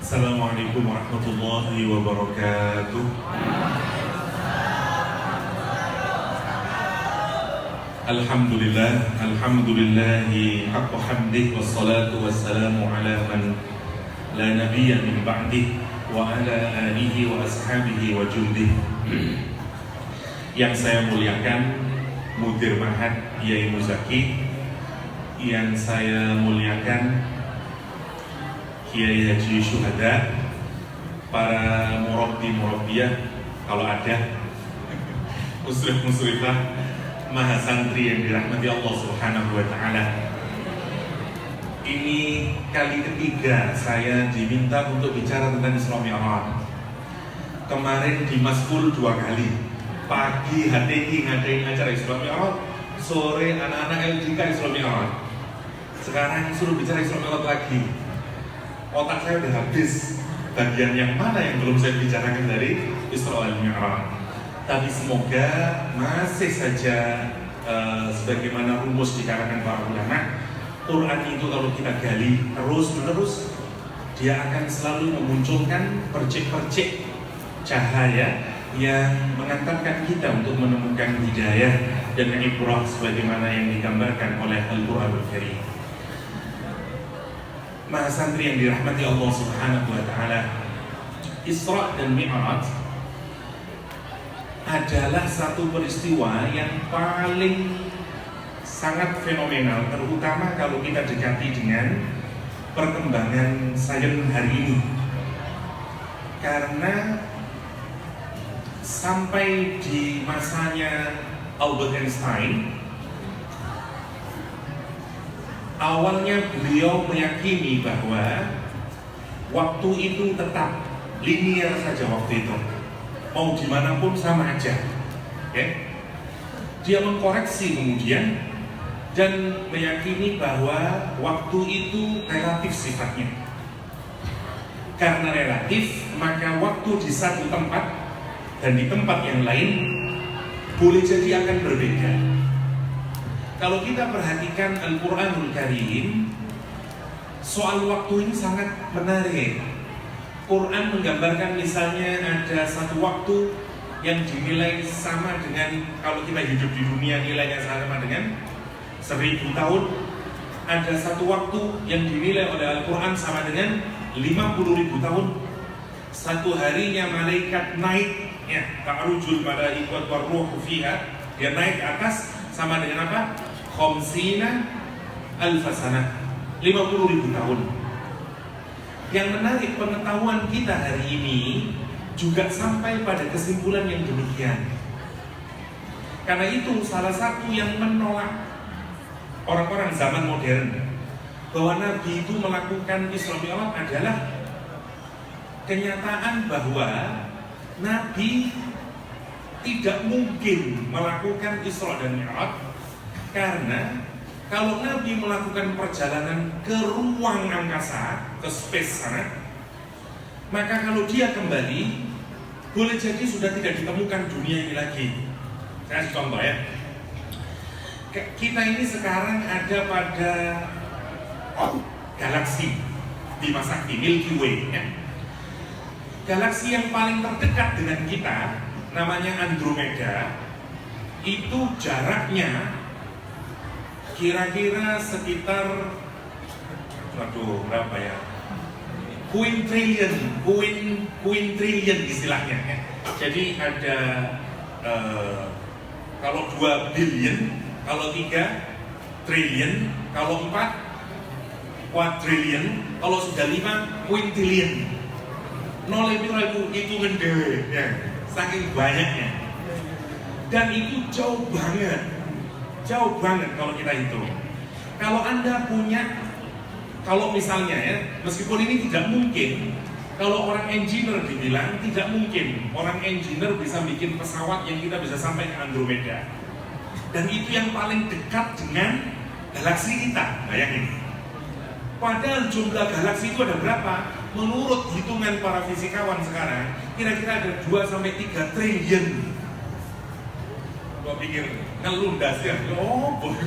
Assalamualaikum warahmatullahi wabarakatuh. Alhamdulillahi haqqa hamdih wassalatu wassalamu ala man la nabiyya min ba'dih wa ala alihi wa ashabihi wa jundih. Yang saya muliakan Mudir Ma'had Kiai Muzaki, yang saya muliakan Kiai Haji Syuhada, para murabbi-murabbiyah kalau ada, musrif-musrifah, mahasantri yang dirahmati Allah Subhanahu wa Ta'ala. Ini kali ketiga saya diminta untuk bicara tentang Isra Mi'raj. Kemarin di Maskul 2 kali, pagi HTI ngadain acara Isra Mi'raj, sore anak-anak LDK Isra Mi'raj. Sekarang suruh bicara Isra Mi'raj lagi. Otak saya udah habis, bagian yang mana yang belum saya bicarakan dari Isra Mi'raj. Tapi semoga masih saja sebagaimana rumus di kalangan para ulama, Quran itu kalau kita gali terus-menerus, dia akan selalu memunculkan percik-percik cahaya yang mengantarkan kita untuk menemukan hidayah dan ibrah sebagaimana yang digambarkan oleh Al-Qur'anul Karim. Mahasantri yang dirahmati Allah Subhanahu wa Ta'ala, Isra dan Mi'raj adalah satu peristiwa yang paling sangat fenomenal, terutama kalau kita dekati dengan perkembangan sains hari ini. Karena sampai di masanya Albert Einstein, awalnya beliau meyakini bahwa waktu itu tetap linear saja waktu itu, mau dimanapun sama aja. Dia mengkoreksi kemudian dan meyakini bahwa waktu itu relatif sifatnya. Karena relatif, maka waktu di satu tempat dan di tempat yang lain boleh jadi akan berbeda. Kalau kita perhatikan Al-Qur'anul Karim, soal waktu ini sangat menarik. Quran menggambarkan misalnya ada satu waktu yang dinilai sama dengan, kalau kita hidup di dunia nilainya sama dengan 1000 tahun. Ada satu waktu yang dinilai oleh Al-Quran sama dengan 50.000 tahun. Satu harinya malaikat naik, ya, ta'rujul malaikatu war-ruhu fiha, dia naik ke atas sama dengan apa? Khamsina alfasanah, 50.000 tahun. Yang menarik, pengetahuan kita hari ini juga sampai pada kesimpulan yang demikian. Karena itu salah satu yang menolak orang-orang zaman modern bahwa Nabi itu melakukan Isra Mi'raj adalah kenyataan bahwa Nabi tidak mungkin melakukan Isra dan Mi'raj, karena kalau Nabi melakukan perjalanan ke ruang angkasa, ke space sana, maka kalau dia kembali, boleh jadi sudah tidak ditemukan dunia ini lagi. Saya kasih contoh ya. Kita ini sekarang ada pada galaksi Bima Sakti, Milky Way, ya. Galaksi yang paling terdekat dengan kita namanya Andromeda. Itu jaraknya kira-kira sekitar berapa ya? Quintillion istilahnya, ya. Jadi ada kalau 2 billion, kalau 3 triliun, kalau 4 quadrillion, kalau sudah 5 quintillion. Nol itu hitungan dewe, ya, saking banyaknya. Dan itu jauh banget kalau kita hitung. Kalau Anda punya, kalau misalnya ya, meskipun ini tidak mungkin, kalau orang engineer dibilang tidak mungkin orang engineer bisa bikin pesawat yang kita bisa sampai ke Andromeda. Dan itu yang paling dekat dengan galaksi kita, bayangin. Padahal jumlah galaksi itu ada berapa? Menurut hitungan para fisikawan sekarang, kira-kira ada 2-3 triliun. Gua pikir ngelundas ya,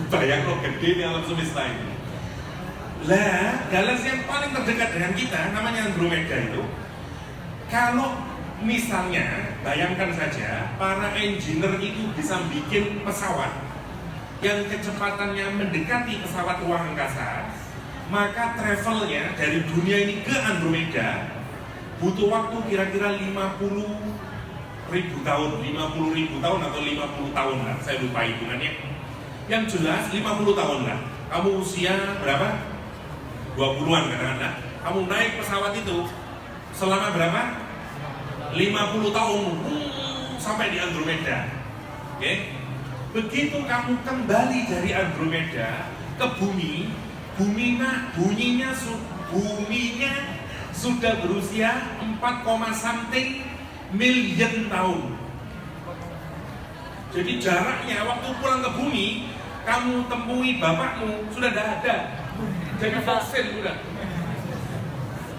bayang lo gede nih alam semesta ini. Lah, galaksi yang paling terdekat dengan kita namanya Andromeda itu. Kalau misalnya, bayangkan saja para engineer itu bisa bikin pesawat yang kecepatannya mendekati pesawat ruang angkasa, maka travelnya dari dunia ini ke Andromeda butuh waktu kira-kira 50.000 tahun, 50.000 tahun atau 50 tahun lah, saya lupa hitungannya. Yang jelas 50 tahun lah. Kamu usia berapa? 20-an katakanlah. Kamu naik pesawat itu selama berapa? 50 tahun sampai di Andromeda. Oke? Begitu kamu kembali dari Andromeda ke bumi, buminya sudah berusia 4,something million tahun. Jadi jaraknya waktu pulang ke bumi, kamu temui bapakmu sudah tidak ada, jadi fosil sudah.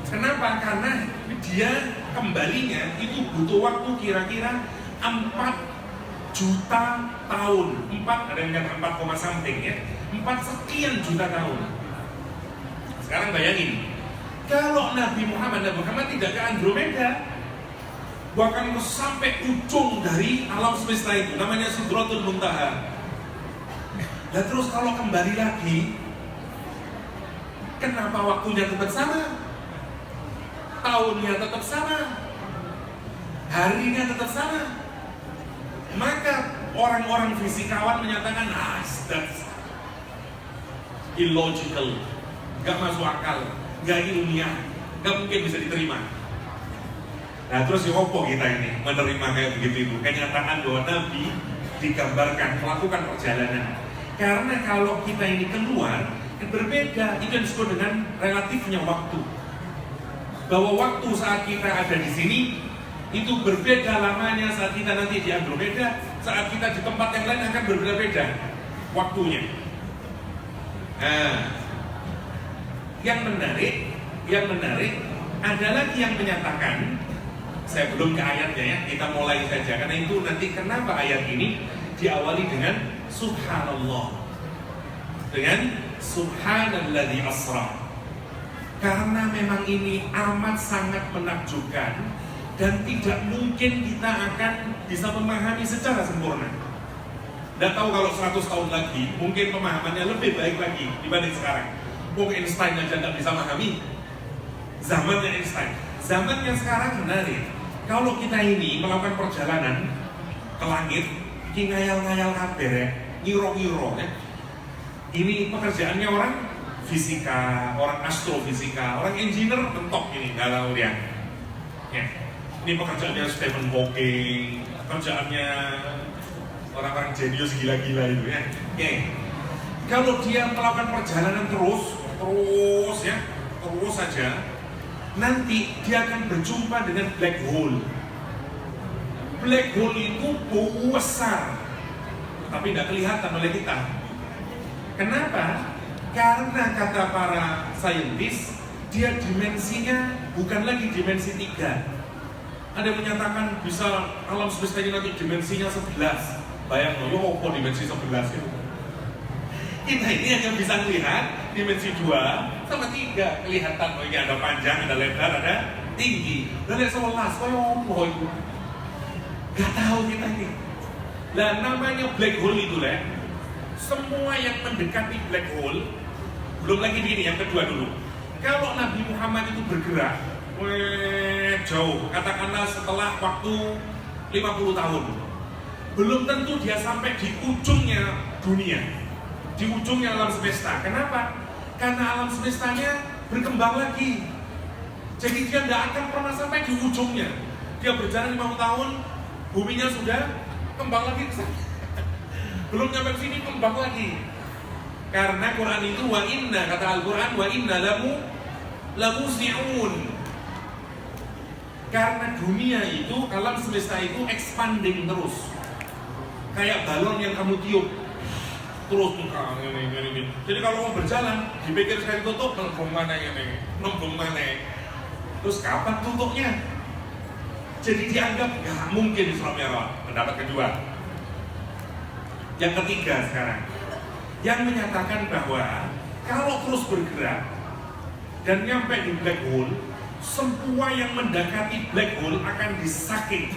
Kenapa? Karena dia kembalinya itu butuh waktu kira-kira 4 juta tahun. 4, ada yang kata 4, something ya, 4 sekian juta tahun. Sekarang bayangin, kalau Nabi Muhammad tidak ke Andromeda, bahkan sampai ujung dari alam semesta itu, namanya Sidratul Muntaha. Dan terus kalau kembali lagi, kenapa waktunya tetap sama? Tahunnya tetap sama, harinya tetap sama. Maka orang-orang fisikawan menyatakan, that's illogical, gak masuk akal, gak ilmiah, gak mungkin bisa diterima. Nah terus ya opo kita ini menerima kayak begitu itu? Kenyataan bahwa Nabi digambarkan melakukan perjalanan. Karena kalau kita ini keluar, berbeda, itu yang disebut dengan relatifnya waktu. Bahwa waktu saat kita ada di sini itu berbeda lamanya saat kita nanti di Andromeda, saat kita di tempat yang lain akan berbeda-beda waktunya. Nah, yang menarik ada lagi yang menyatakan, saya belum ke ayatnya ya, kita mulai saja karena itu nanti kenapa ayat ini diawali dengan Subhanallah, dengan Subhanalladzi asra. Karena memang ini amat sangat menakjubkan dan tidak mungkin kita akan bisa memahami secara sempurna. Tidak tahu kalau 100 tahun lagi mungkin pemahamannya lebih baik lagi dibanding sekarang. Mungkin Einstein aja nggak bisa memahami. Zamannya Einstein. Zamannya sekarang menarik. Kalau kita ini melakukan perjalanan ke langit, ini ngayal-ngayal kabar ya, ngiro-ngiro ya. Ini pekerjaannya orang fisika, orang astrofisika, orang engineer mentok ini, galau dia. Ya. Ini pekerjaannya Stephen Hawking, pekerjaannya orang-orang jenius gila-gila itu ya. Oke. Kalau dia melakukan perjalanan terus saja, nanti dia akan berjumpa dengan black hole. Black hole itu besar, tapi tidak kelihatan oleh kita. Kenapa? Karena kata para saintis, dia dimensinya bukan lagi dimensi 3. Ada yang menyatakan bisa alam semesta ini nanti dimensinya 11. Bayangkan, apa dimensi 11 itu? Kita ini hanya bisa melihat dimensi 2 sama 3. Kelihatan, oh ini ada panjang, ada lebar, ada tinggi. Dan ada 11, oh itu. Gak tahu kita ini. Nah namanya black hole itu lah. Semua yang mendekati black hole, belum lagi begini, yang kedua dulu. Kalau Nabi Muhammad itu bergerak jauh, katakanlah setelah waktu 50 tahun, belum tentu dia sampai di ujungnya dunia, di ujungnya alam semesta. Kenapa? Karena alam semestanya berkembang lagi. Jadi dia tidak akan pernah sampai di ujungnya. Dia berjalan 50 tahun, buminya sudah kembang lagi ke sana. Belum nyampe sini kembang lagi. Karena Quran itu wa inna, kata Al-Quran wa inna lamusi'un. Karena dunia itu, alam semesta itu expanding terus. Kayak balon yang kamu tiup terus ini. Jadi kalau mau berjalan, dipikir sekali tutup, nembung mana. Terus kapan tutupnya? Jadi dianggap gak mungkin Isra Mi'raj. Pendapat kedua. Yang ketiga sekarang, yang menyatakan bahwa kalau terus bergerak dan nyampe di black hole, semua yang mendekati black hole akan disaking.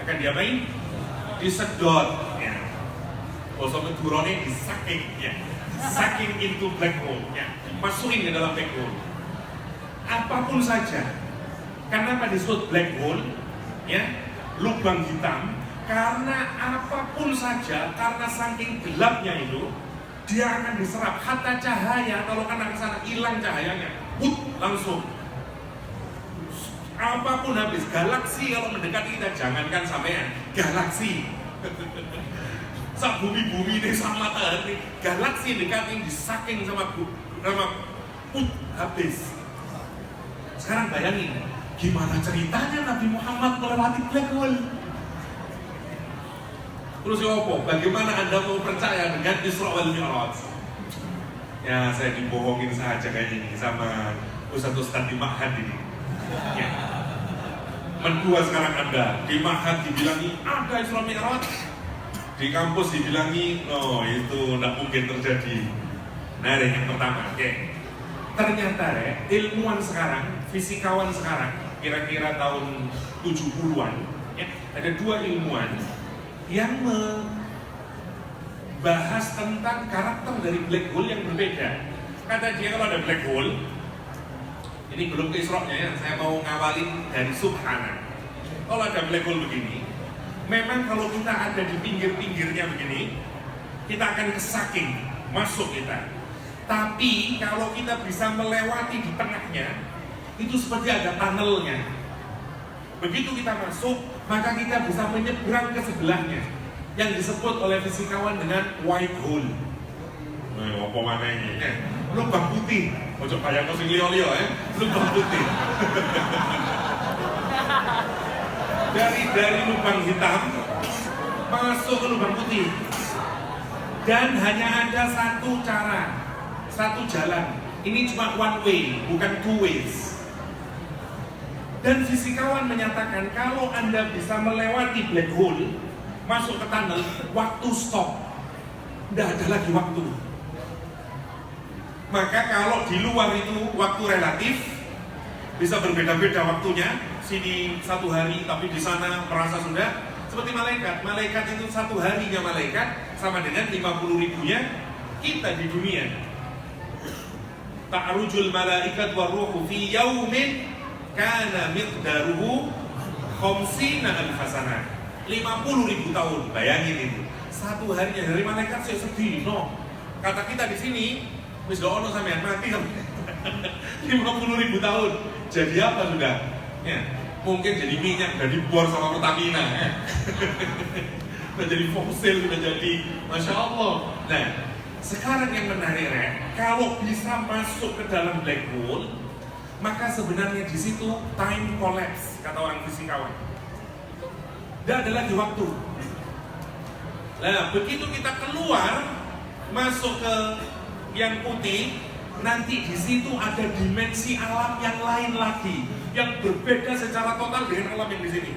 Akan diapain? Disedot ya. Bosok durone disaking ya. Saking into black hole ya. Masukin ke dalam black hole. Apapun saja. Kenapa disebut black hole? Ya, lubang hitam. Karena apapun saja, karena saking gelapnya itu, dia akan diserap. Hatta cahaya, kalau kena ke sana hilang cahayanya, langsung. Apapun habis. Galaksi kalau mendekati kita, jangankan sampean, galaksi. Sak bumi-bumi ini sama matahari, galaksi dekatin disaking sama habis. Sekarang bayangin, gimana ceritanya Nabi Muhammad melewati black hole? Terus ya apa? Bagaimana Anda mau percaya dengan Isra wal Mi'raj? Ya saya dibohongin saja kayak ini sama Ustadz di Ma'had ini. Ya. Mendua sekarang Anda di Ma'had dibilangi ada Isra Mi'raj, di kampus dibilangi no itu tidak mungkin terjadi. Nah yang pertama, oke. Ternyata ya, ilmuwan sekarang, fisikawan sekarang, kira-kira tahun 70-an, ya, ada dua ilmuwan yang membahas tentang karakter dari black hole yang berbeda. Kata dia kalau ada black hole, ini belum ke Isra-nya ya, saya mau ngawalin dari Subhana. Kalau ada black hole begini, memang kalau kita ada di pinggir-pinggirnya begini, kita akan kesaking, masuk kita. Tapi kalau kita bisa melewati di tengahnya, itu seperti ada tunnelnya. Begitu kita masuk, maka kita bisa menyeberang ke sebelahnya, yang disebut oleh fisikawan dengan white hole. Apa mana ini? Lubang putih. Ojo bayang sing liya-liya ya. Lubang putih. dari lubang hitam masuk ke lubang putih. Dan hanya ada satu cara, satu jalan. Ini cuma one way, bukan two ways. Dan fisikawan menyatakan kalau Anda bisa melewati black hole, masuk ke tunnel, waktu stop. Tidak ada lagi waktu. Maka kalau di luar itu waktu relatif, bisa berbeda-beda waktunya. Sini 1 hari, tapi di sana merasa sudah seperti malaikat. Malaikat itu 1 harinya malaikat sama dengan 50 ribunya kita di dunia. Ta'rujul malaikat wa ruhu fi yaumin kana miqdaruhu khamsina alfasana. 50.000 tahun, bayangin itu. 1 harinya dari malaikat saya sedih, no. Kata kita di sini, wis gak ono sampean mati kan. 50.000 tahun. Jadi apa sudah? Ya, mungkin jadi minyak, jadi bor sama Pertamina. Ya. Menjadi fosil, menjadi Masya Allah. Nah, sekarang yang menarik, kalau bisa masuk ke dalam black hole, maka sebenarnya di situ time collapse, kata orang fisikawan. Tidak ada lagi waktu. Nah, begitu kita keluar, masuk ke yang putih, nanti di situ ada dimensi alam yang lain lagi, yang berbeda secara total dengan alam yang di sini.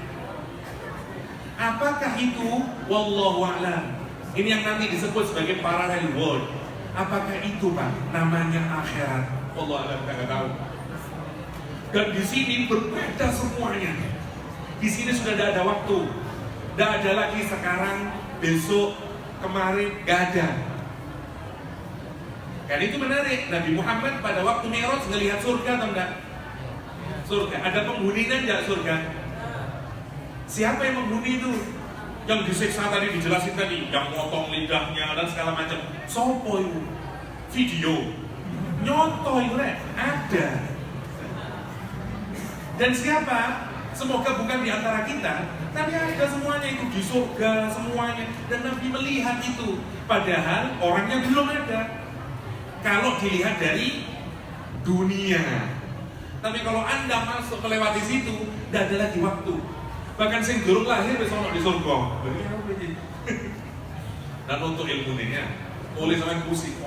Apakah itu? Wallahu a'lam. Ini yang nanti disebut sebagai parallel world. Apakah itu, Pak? Namanya akhirat. Wallahu a'lam, tidak tahu. Dan di sini berbeda semuanya. Di sini sudah tidak ada waktu. Tidak ada lagi sekarang, besok, kemarin, gak ada. Dan itu menarik. Nabi Muhammad pada waktu Mi'raj ngelihat surga atau enggak? Surga. Ada penghuninya enggak surga? Siapa yang menghuni itu? Yang disiksa tadi, dijelasin tadi, yang motong lidahnya dan segala macam. Sopo itu? Video. Nyontoh itu ada. Dan siapa? Semoga bukan di antara kita, tapi ada semuanya itu di surga semuanya. Dan Nabi melihat itu, padahal orangnya belum ada. Kalau dilihat dari dunia, tapi kalau Anda masuk melewati situ, tidak ada lagi waktu. Bahkan sing durung lahir besok di surga. Dan untuk ilmunya, boleh sampai pusing.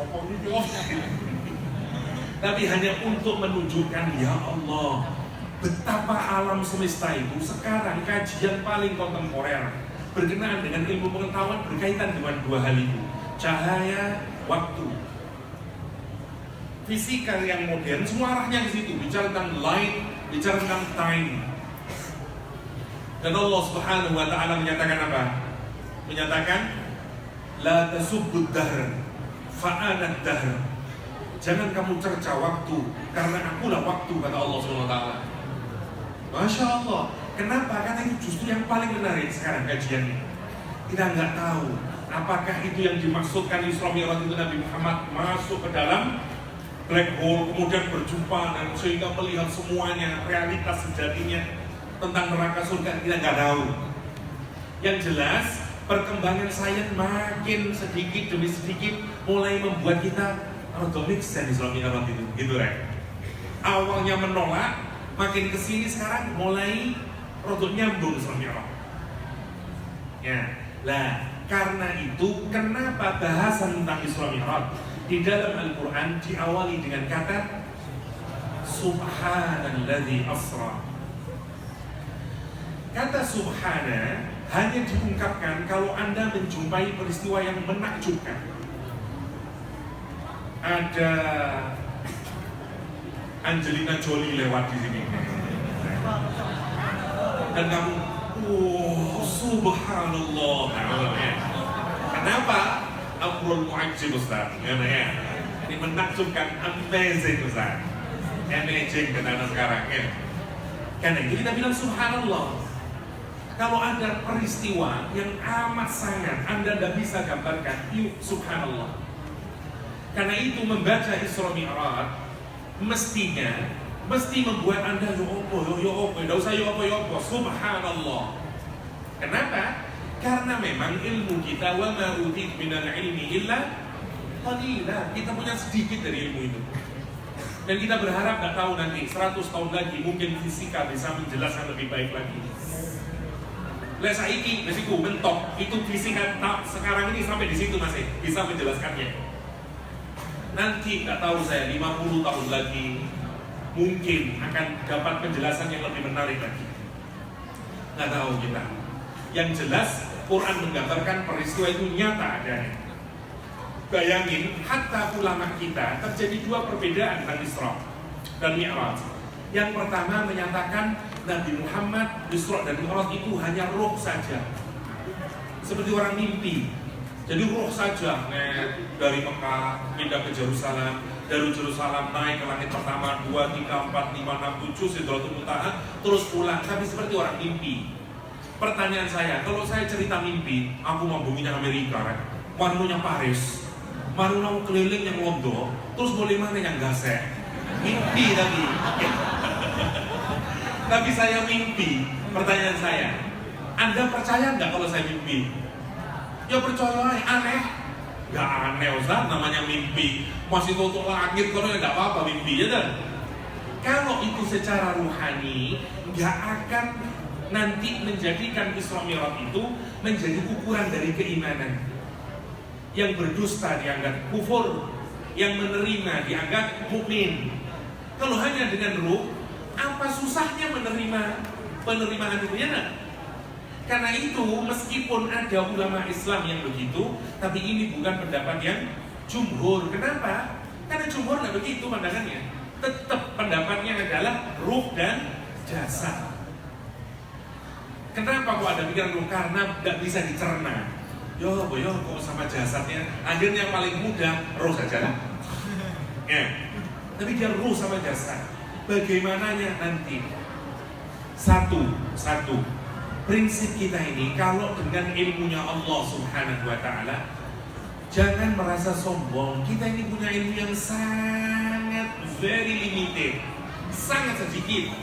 Tapi hanya untuk menunjukkan, ya Allah, betapa alam semesta itu sekarang kajian paling kontemporer berkenaan dengan ilmu pengetahuan berkaitan dengan 2 hal itu, cahaya, waktu. fisika yang modern, semua arahnya ke situ, bicara tentang light, bicara tentang time. Dan Allah Subhanahu wa taala menyatakan apa? Menyatakan la tasubbud dahr fa'ana dahr. Jangan kamu cerca waktu, karena akulah waktu, kata Allah Subhanahu wa taala. Masya Allah. Kenapa? Karena itu justru yang paling menarik sekarang kajian ini. Kita nggak tahu apakah itu yang dimaksudkan Isra Mi'raj itu Nabi Muhammad masuk ke dalam black hole, kemudian berjumpa dan sehingga melihat semuanya, realitas sejatinya tentang neraka surga. Kita nggak tahu. Yang jelas perkembangan sains makin sedikit demi sedikit mulai membuat kita make sense Isra Mi'raj itu, gitu Rek. Awalnya menolak, makin kesini sekarang mulai rodok nyambung Isra Mi'raj. Ya, lah karena itu kenapa bahasan tentang Isra Mi'raj di dalam Al-Quran diawali dengan kata Subhanalladzi asra. Kata Subhana hanya diungkapkan kalau Anda menjumpai peristiwa yang menakjubkan. Ada Angelina Jolie lewat di sini, dan kamu, subhanallah. Kenapa? Amrul mu'ajib Ustaz, ya. Ini menakjubkan, amazing Ustaz, amazing kata sekarang ya. Karena itu kita bilang subhanallah. Kalau ada peristiwa yang amat sangat Anda tidak bisa gambarkan, yuk subhanallah. Karena itu membaca Isra Mi'raj mesti membuat Anda yo opo, tidak usah yo opo, subhanallah. Kenapa? Karena memang ilmu kita wa ma utit minal ilmi illa qalila. Kita punya sedikit dari ilmu itu. Dan kita berharap nggak tahu nanti 100 tahun lagi mungkin fisika bisa menjelaskan lebih baik lagi. Lah saiki mesiku mentok itu fisika sekarang ini sampai di situ masih bisa menjelaskannya. Nanti nggak tahu saya 50 tahun lagi mungkin akan dapat penjelasan yang lebih menarik lagi. Nggak tahu kita. Yang jelas Quran menggambarkan peristiwa itu nyata adanya. Bayangin, hatta ulama kita terjadi dua perbedaan tentang Isra dan Mi'raj. Yang pertama menyatakan Nabi Muhammad Isra dan Mi'raj itu hanya ruh saja, seperti orang mimpi. Jadi ruh saja, dari Mekah pindah ke Yerusalem, dari Yerusalem naik ke langit pertama, 2, 3, 4, 5, 6, 7 Sidratul Muntaha, terus pulang, tapi seperti orang mimpi. Pertanyaan saya, kalau saya cerita mimpi, aku mau buminya Amerika, marunya Paris, marunya keliling yang Londo, terus boleh mana yang gasek? Mimpi tadi. Tapi saya mimpi. Pertanyaan saya, Anda percaya nggak kalau saya mimpi? Ya percaya, aneh. Nggak aneh Ustaz, namanya mimpi. Masih tutup langit, kalau nggak apa-apa mimpi ya kan? Kalau itu secara ruhani, nggak akan nanti menjadikan Isra Mi'raj itu menjadi ukuran dari keimanan. Yang berdusta dianggap kufur, yang menerima dianggap mukmin. Kalau hanya dengan ruh, apa susahnya menerima penerimaan itu ya? Karena itu meskipun ada ulama Islam yang begitu, tapi ini bukan pendapat yang jumhur. Kenapa? Karena jumhur nggak begitu pandangannya. Tetap pendapatnya adalah ruh dan jasad. Kenapa kok ada pikiran ruh? Karena nggak bisa dicerna. Yo kok sama jasadnya. Akhirnya paling mudah ruh saja lah. Ya. Tapi dia ruh sama jasad. Bagaimananya nanti? Satu. Prinsip kita ini kalau dengan ilmunya Allah Subhanahu wa taala, jangan merasa sombong. Kita ini punya ilmu yang sangat very limited, sangat sedikit,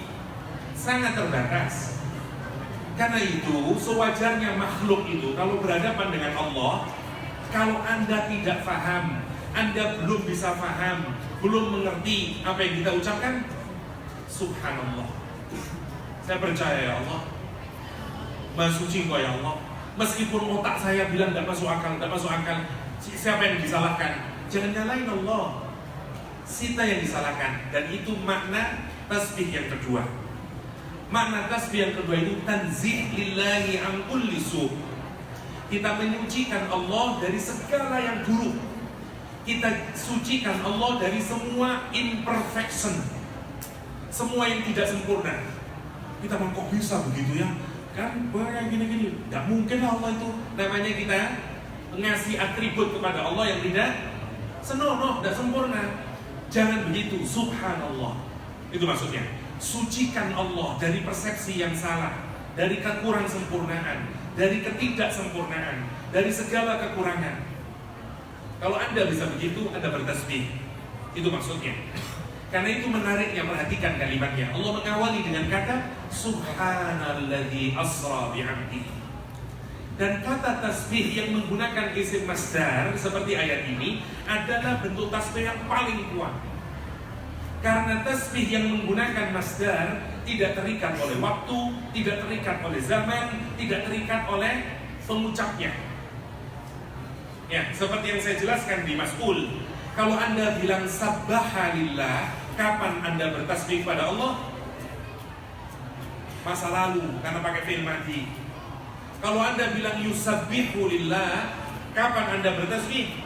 sangat terbatas. Karena itu sewajarnya makhluk itu kalau berhadapan dengan Allah, kalau Anda tidak paham, Anda belum bisa paham, belum mengerti apa yang kita ucapkan, subhanallah. Saya percaya ya Allah, Maha suci Engkau ya Allah. Meskipun otak saya bilang tidak masuk akal, siapa yang disalahkan? Jangan nyalain Allah, kita yang disalahkan. Dan itu makna tasbih yang kedua. Makna tasbih yang kedua itu tanzih lillahi an kulli su'. Kita menyucikan Allah dari segala yang buruk. Kita sucikan Allah dari semua imperfection, semua yang tidak sempurna. Kita mau kok bisa begitu ya? Kan banyak gini-gini. Gak mungkin lah Allah itu. Namanya kita ngasih atribut kepada Allah yang tidak senonoh, tidak sempurna. Jangan begitu. Subhanallah. Itu maksudnya. Sucikan Allah dari persepsi yang salah, dari kekurang sempurnaan, dari ketidaksempurnaan, dari segala kekurangan. Kalau Anda bisa begitu, Anda bertasbih. Itu maksudnya. Karena itu menariknya, perhatikan kalimatnya. Allah mengawali dengan kata Subhanalladzi asra bi'abdihi. Dan kata tasbih yang menggunakan isim masdar seperti ayat ini adalah bentuk tasbih yang paling kuat. Karena tasbih yang menggunakan masdar tidak terikat oleh waktu, tidak terikat oleh zaman, tidak terikat oleh pengucapnya. Ya, seperti yang saya jelaskan di Mas'ul. Kalau Anda bilang sabbaha lillah, kapan Anda bertasbih pada Allah? Masa lalu, karena pakai fi'il madhi. Kalau Anda bilang yusabbihu lillah, kapan Anda bertasbih?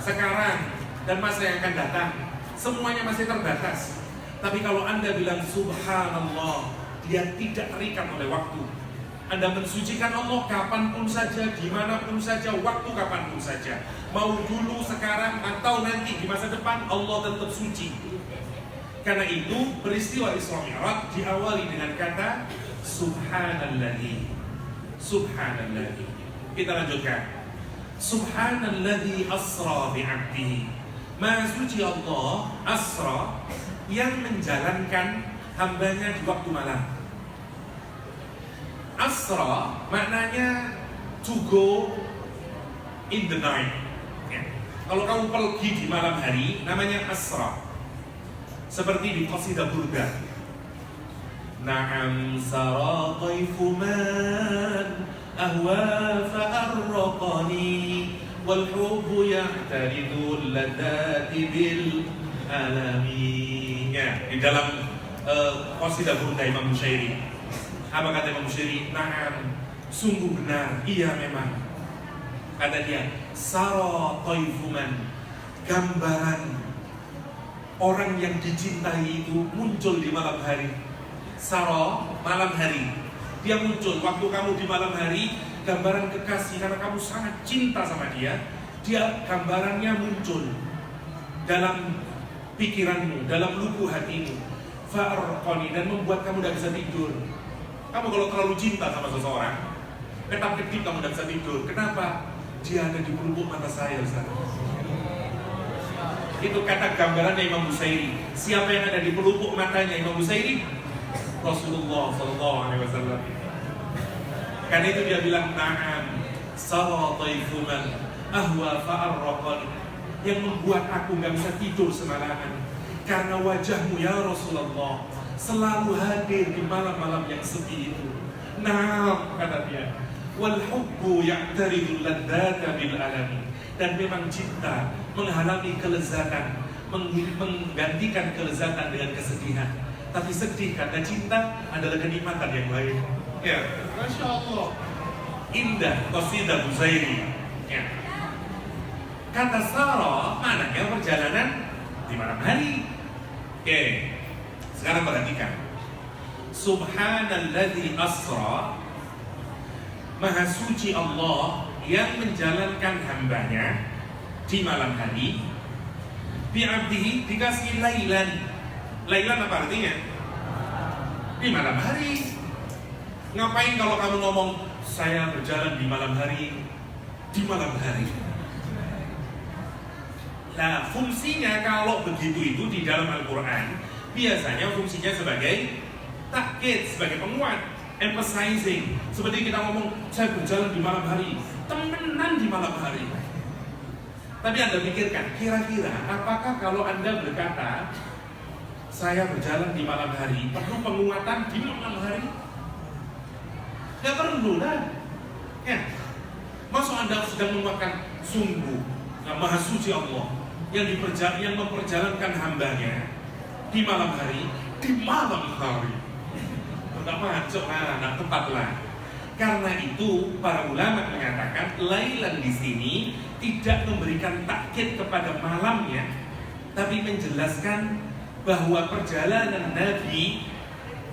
Sekarang dan masa yang akan datang. Semuanya masih terbatas. Tapi kalau Anda bilang subhanallah, dia tidak terikat oleh waktu. Anda mensucikan Allah kapanpun saja, dimanapun saja, waktu kapanpun saja. Mau dulu, sekarang, atau nanti di masa depan, Allah tetap suci. Karena itu peristiwa Isra Mi'raj diawali dengan kata Subhanalladzi. Subhanalladzi. Kita lanjutkan. Subhanalladzi asra bi'abdihi. Maha suci Allah, asra, yang menjalankan hambanya di waktu malam. Asra maknanya to go in the night. Ya. Kalau kamu pergi di malam hari, namanya asra. Seperti di qasidah Burda. Na'am sara taifu man ahwa fa'arraqani wal hubbu ya'taridul ladati bil alami. Ya, di dalam qasidah Burda Imam Bushairi. Apa kata Imam Bushairi? Na'am, sungguh benar, iya memang. Kata dia, sara taifu man, gambaran orang yang dicintai itu muncul di malam hari. Sara, malam hari. Dia muncul waktu kamu di malam hari, gambaran kekasih karena kamu sangat cinta sama dia. Dia gambarannya muncul dalam pikiranmu, dalam lubuk hatimu. Fa'arqani, dan membuat kamu tidak bisa tidur. Kamu kalau terlalu cinta sama seseorang, ketap-ketip kamu tidak bisa tidur. Kenapa? Dia ada di pelupuk mata saya, Ustaz. Itu kata gambaran Imam Bushairi. Siapa yang ada di pelupuk matanya Imam Bushairi? Rasulullah SAW. Karena itu dia bilang na'am sara taifuman ahwa fa'arraqani, yang membuat aku gak bisa tidur semalaman karena wajahmu ya Rasulullah selalu hadir di malam-malam yang sepi itu. Nah, kata dia, wal hubbu ya'taridul ladzata bil alami, dan memang cinta menghalangi kelezatan, menggantikan kelezatan dengan kesedihan. Tapi sedih karena cinta adalah kenikmatan yang lain. Ya, Masya Allah. Indah qasidah Bushairi. Ya. Kata sara maknanya perjalanan di malam hari. Oke. Sekarang perhatikan. Subhanalladzi asra, Maha suci Allah yang menjalankan hambanya di malam hari. Bi'abdihi, dikasih lailan. Lailan apa artinya? Di malam hari. Ngapain kalau kamu ngomong saya berjalan di malam hari? Di malam hari. Nah, fungsinya kalau begitu itu di dalam Al-Quran biasanya fungsinya sebagai takkid, sebagai penguat, emphasizing. Seperti kita ngomong saya berjalan di malam hari, temenan di malam hari. Tapi Anda pikirkan, kira-kira apakah kalau Anda berkata saya berjalan di malam hari perlu penguatan di malam hari? Gak perlu lah. Ya. Maksud Anda sedang menguatkan sungguh Maha suci Allah yang memperjalankan hambanya di malam hari, di malam hari. Enggak macam lah, enggak tepat lah. Karena itu para ulama mengatakan lailan di sini tidak memberikan takkid kepada malamnya, tapi menjelaskan bahwa perjalanan Nabi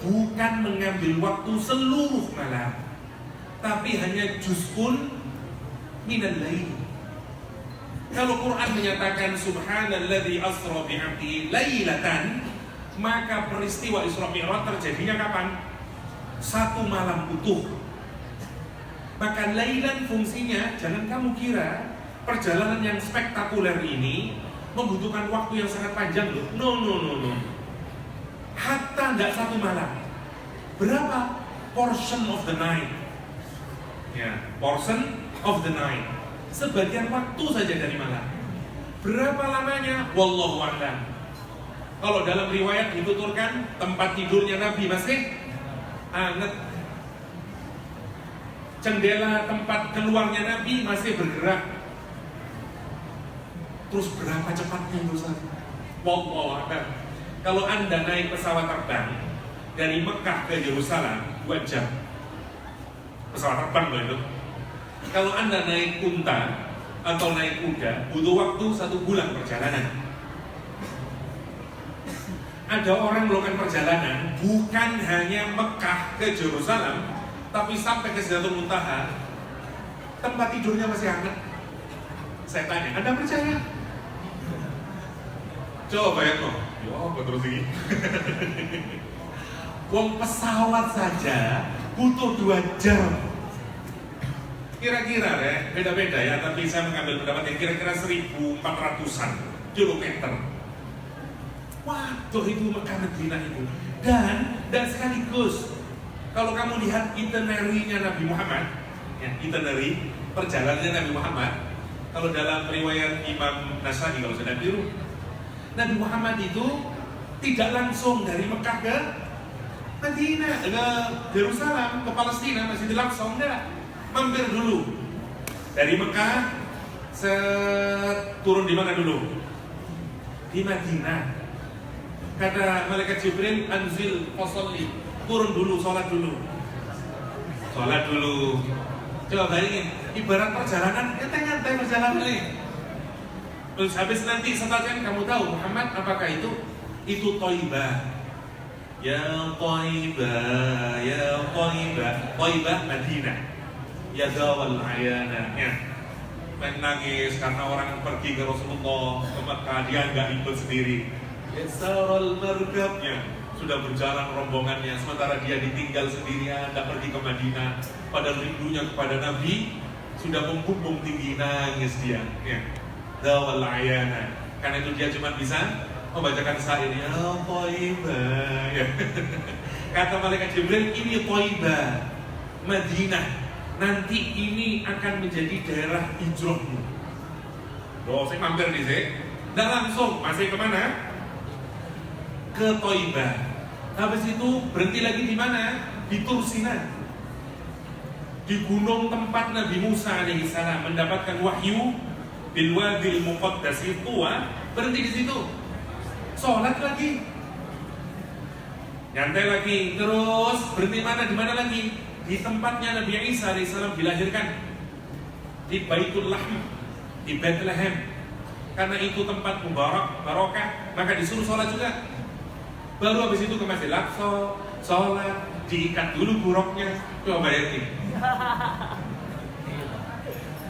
bukan mengambil waktu seluruh malam, tapi hanya juz'un minal lail. Kalau Quran menyatakan subhanalladzi asra bi'abdihi lailatan, maka peristiwa Isra Mi'raj terjadinya kapan? Satu malam utuh. Maka lailan fungsinya, jangan kamu kira perjalanan yang spektakuler ini membutuhkan waktu yang sangat panjang loh. No. Hatta nggak satu malam. Berapa portion of the night? Ya, portion of the night. Sebagian waktu saja dari malam. Berapa lamanya? Wallahu a'lam. Kalau dalam riwayat dituturkan tempat tidurnya Nabi masih anget. Jendela tempat keluarnya Nabi masih bergerak. Terus berapa cepatnya itu Ustaz? Wallahu a'lam. Kalau Anda naik pesawat terbang dari Mekah ke Yerusalem 2 jam. Pesawat terbang loh itu. Kalau Anda naik unta atau naik kuda butuh waktu 1 bulan perjalanan. Ada orang melakukan perjalanan bukan hanya Mekah ke Yerusalem, tapi sampai ke Sidratul Muntaha, tempat tidurnya masih hangat. Saya tanya, Anda percaya? Coba bayar loh. Ya, terus ini. Wong pesawat saja butuh 2 jam. Kira-kira ya, beda-beda ya, tapi saya mengambil pendapat yang kira-kira 1.400-an kilometer. Waduh, itu Mekah Madinah itu. Dan sekaligus kalau kamu lihat itinerary-nya Nabi Muhammad, ya, itinerary perjalanannya Nabi Muhammad, kalau dalam riwayat Imam Nasai kalau saya tidak keliru, Nabi Muhammad itu tidak langsung dari Mekah ke Madinah, ke Yerusalem, ke Palestina, Masjidil Aqsa, enggak. Mampir dulu dari Mekah, turun di mana dulu? Di Madinah. Kata malaikat Jibril, anzil fasalli, turun dulu, sholat dulu. Coba bayangin, ibarat perjalanan, nyantai perjalanan ini. Terus habis nanti setelahnya kamu tahu Muhammad apakah itu? Itu Thaibah. Ya Thaibah, ya Thaibah. Thaibah Madinah. Ya zawal ayana. Ya. Menangis karena orang pergi ke Rasulullah ke Mekah, dia nggak ikut sendiri. Ya saral markabnya, sudah berjalan rombongannya, sementara dia ditinggal sendirian, tidak pergi ke Madinah. Padahal rindunya kepada Nabi sudah membumbung tinggi, nangis dia. Ya. Zawal ayana. Karena itu dia cuma bisa membacakan syair ya Thaibah. Ya. Kata malaikat Jibril, ini Thaibah, Madinah. Nanti ini akan menjadi daerah hijrahmu. Loh, saya mampir nih, saya. Nggak langsung, masih kemana? Ke Thaibah. Habis itu berhenti lagi di mana? Di Tursina. Di gunung tempat Nabi Musa alaihissalam mendapatkan wahyu bil wadil muqaddas Tuwa, berhenti di situ. Sholat lagi. Nyantai lagi, terus berhenti mana? Di mana lagi? Di tempatnya Nabi Isa alaihissalam dilahirkan, di Baitul Lahm, di Bethlehem. Karena itu tempat mubarak, barokah, maka disuruh sholat juga. Baru habis itu ke Masjidil Aqsa, sholat, diikat dulu buruknya. Coba bayangin.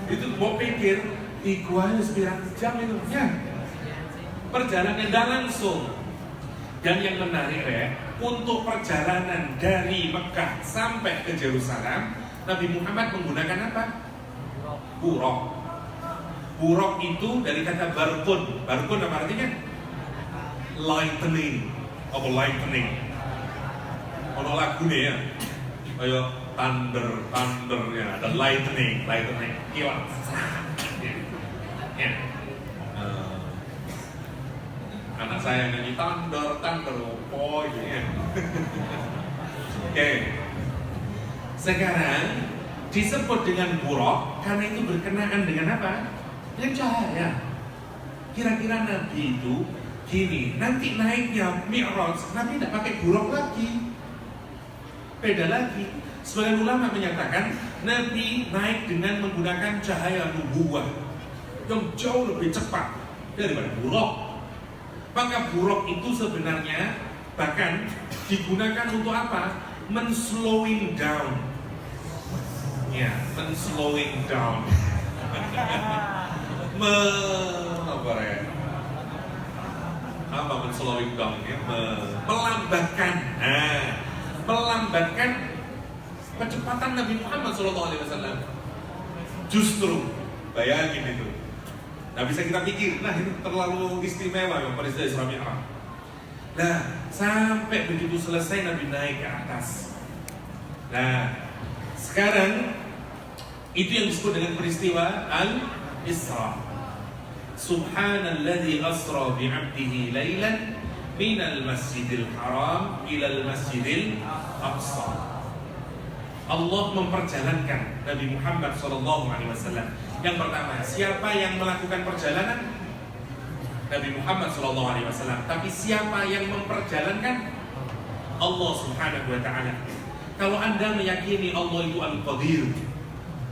Itu mau pikir, iguanya 9 jam itu. Ya. Perjalanan dan langsung. Dan yang menarik ya, untuk perjalanan dari Mekah sampai ke Yerusalem, Nabi Muhammad menggunakan apa? Buraq. Buraq itu dari kata barqun. Barqun apa artinya? Lightning. Apa lightning? Ono lagune ya. Kayak thunder ya, ada lightning. Kilat. Ya. Anak saya nyanyi thunder, oh ya. Oke. Sekarang disebut dengan buraq karena itu berkenaan dengan apa? Dengan cahaya. Kira-kira Nabi itu gini, nanti naiknya Mi'raj, Nabi tidak pakai buraq lagi. Beda lagi. Sebagian ulama menyatakan Nabi naik dengan menggunakan cahaya nubuwah. yang jauh lebih cepat daripada buruk. Maka buruk itu sebenarnya bahkan digunakan untuk apa? Men-slowing down. Ya, men-slowing down. Apa men-slowing down ya? Melambatkan. Melambatkan kecepatan Nabi Muhammad SAW. Justru bayangin itu. Nah, bisa kita pikir, nah ini terlalu istimewa yang peristiwa Isra Mi'raj. Nah, sampai begitu selesai Nabi naik ke atas. Nah, sekarang itu yang disebut dengan peristiwa Al-Isra. Subhanalladzi asra bi'abdihi lailan minal masjidil haram ilal masjidil aqsa. Allah memperjalankan Nabi Muhammad SAW. Yang pertama, siapa yang melakukan perjalanan? Nabi Muhammad SAW. Tapi siapa yang memperjalankan? Allah Subhanahu wa Ta'ala. Kalau Anda meyakini Allah itu Al-Qadir,